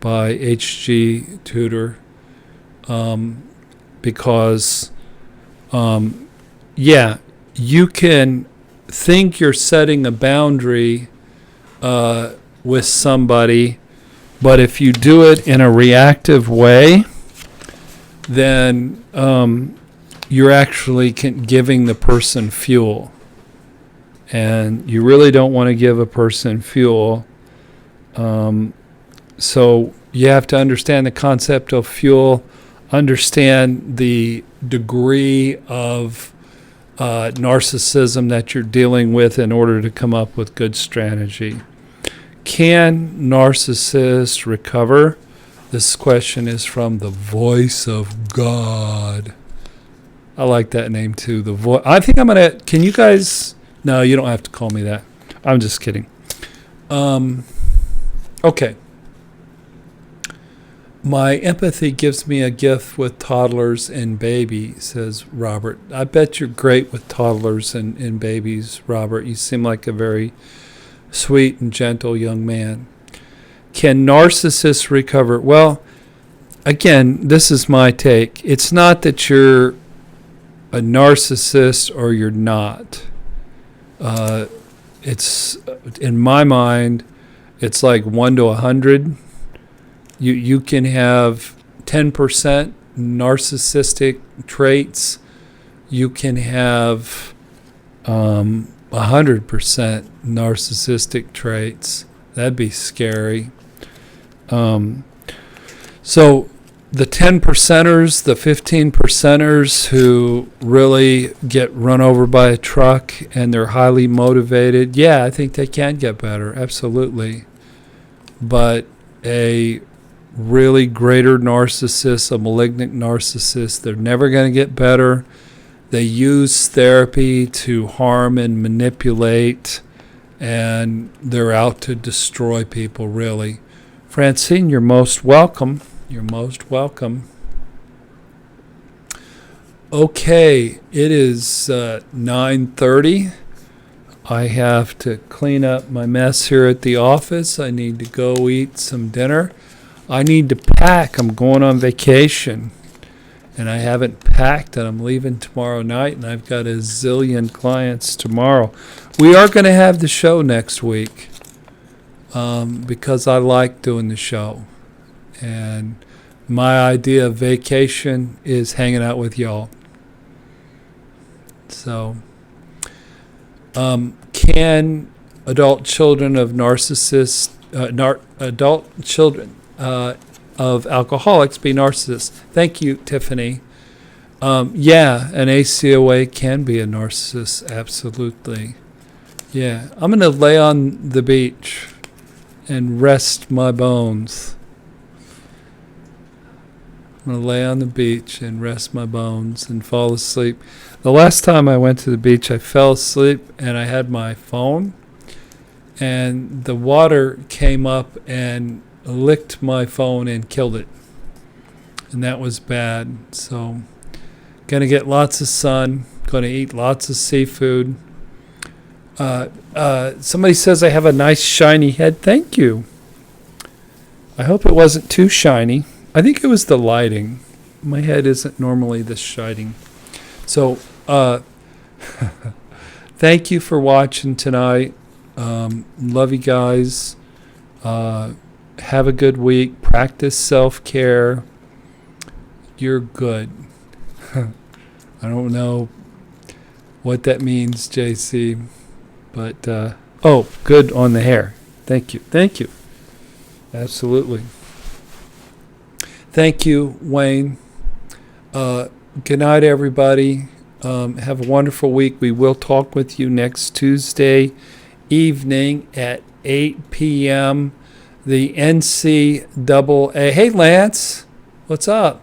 by HG Tutor. Because you can think you're setting a boundary with somebody, but if you do it in a reactive way, then you're actually giving the person fuel. And you really don't want to give a person fuel. So you have to understand the concept of fuel, understand the degree of narcissism that you're dealing with in order to come up with good strategy. Can narcissists recover? This question is from the Voice of God. I like that name too. I think I'm going to... Can you guys... No, you don't have to call me that. I'm just kidding. Okay. My empathy gives me a gift with toddlers and babies, says Robert. I bet you're great with toddlers and babies, Robert. You seem like a very sweet and gentle young man. Can narcissists recover? Well, again, this is my take. It's not that you're a narcissist or you're not. It's, in my mind, it's like 1 to 100. You can have 10% narcissistic traits. You can have 100% narcissistic traits. That'd be scary. So the 10%ers, the 15%ers who really get run over by a truck and they're highly motivated, I think they can get better, absolutely. But a really greater narcissist, a malignant narcissist, they're never going to get better. They use therapy to harm and manipulate and they're out to destroy people, really. Francine, you're most welcome. You're most welcome. Okay, it is 9:30. I have to clean up my mess here at the office. I need to go eat some dinner. I need to pack. I'm going on vacation, and I haven't packed, and I'm leaving tomorrow night, and I've got a zillion clients tomorrow. We are going to have the show next week because I like doing the show, and my idea of vacation is hanging out with y'all. So, can adult children of narcissists, adult children of alcoholics be narcissists? Thank you, Tiffany. Yeah, an ACOA can be a narcissist, absolutely. Yeah, I'm going to lay on the beach and rest my bones. I'm going to lay on the beach and rest my bones and fall asleep. The last time I went to the beach, I fell asleep and I had my phone, and the water came up and licked my phone and killed it. And that was bad. So, going to get lots of sun, going to eat lots of seafood. Somebody says I have a nice shiny head. Thank you. I hope it wasn't too shiny. I think it was the lighting. My head isn't normally this shining. So, thank you for watching tonight. Love you guys. Have a good week. Practice self-care. You're good. I don't know what that means, JC. But, good on the hair. Thank you. Thank you. Absolutely. Thank you, Wayne. Good night, everybody. Have a wonderful week. We will talk with you next Tuesday evening at 8 p.m. The NCAA. Hey, Lance. What's up?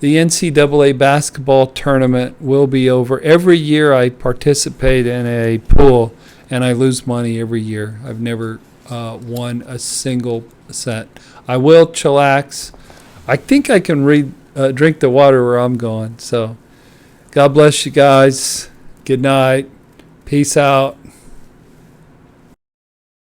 The NCAA basketball tournament will be over. Every year I participate in a pool, and I lose money every year. I've never won a single cent. I will chillax. I think I can drink the water where I'm going. So, God bless you guys. Good night. Peace out.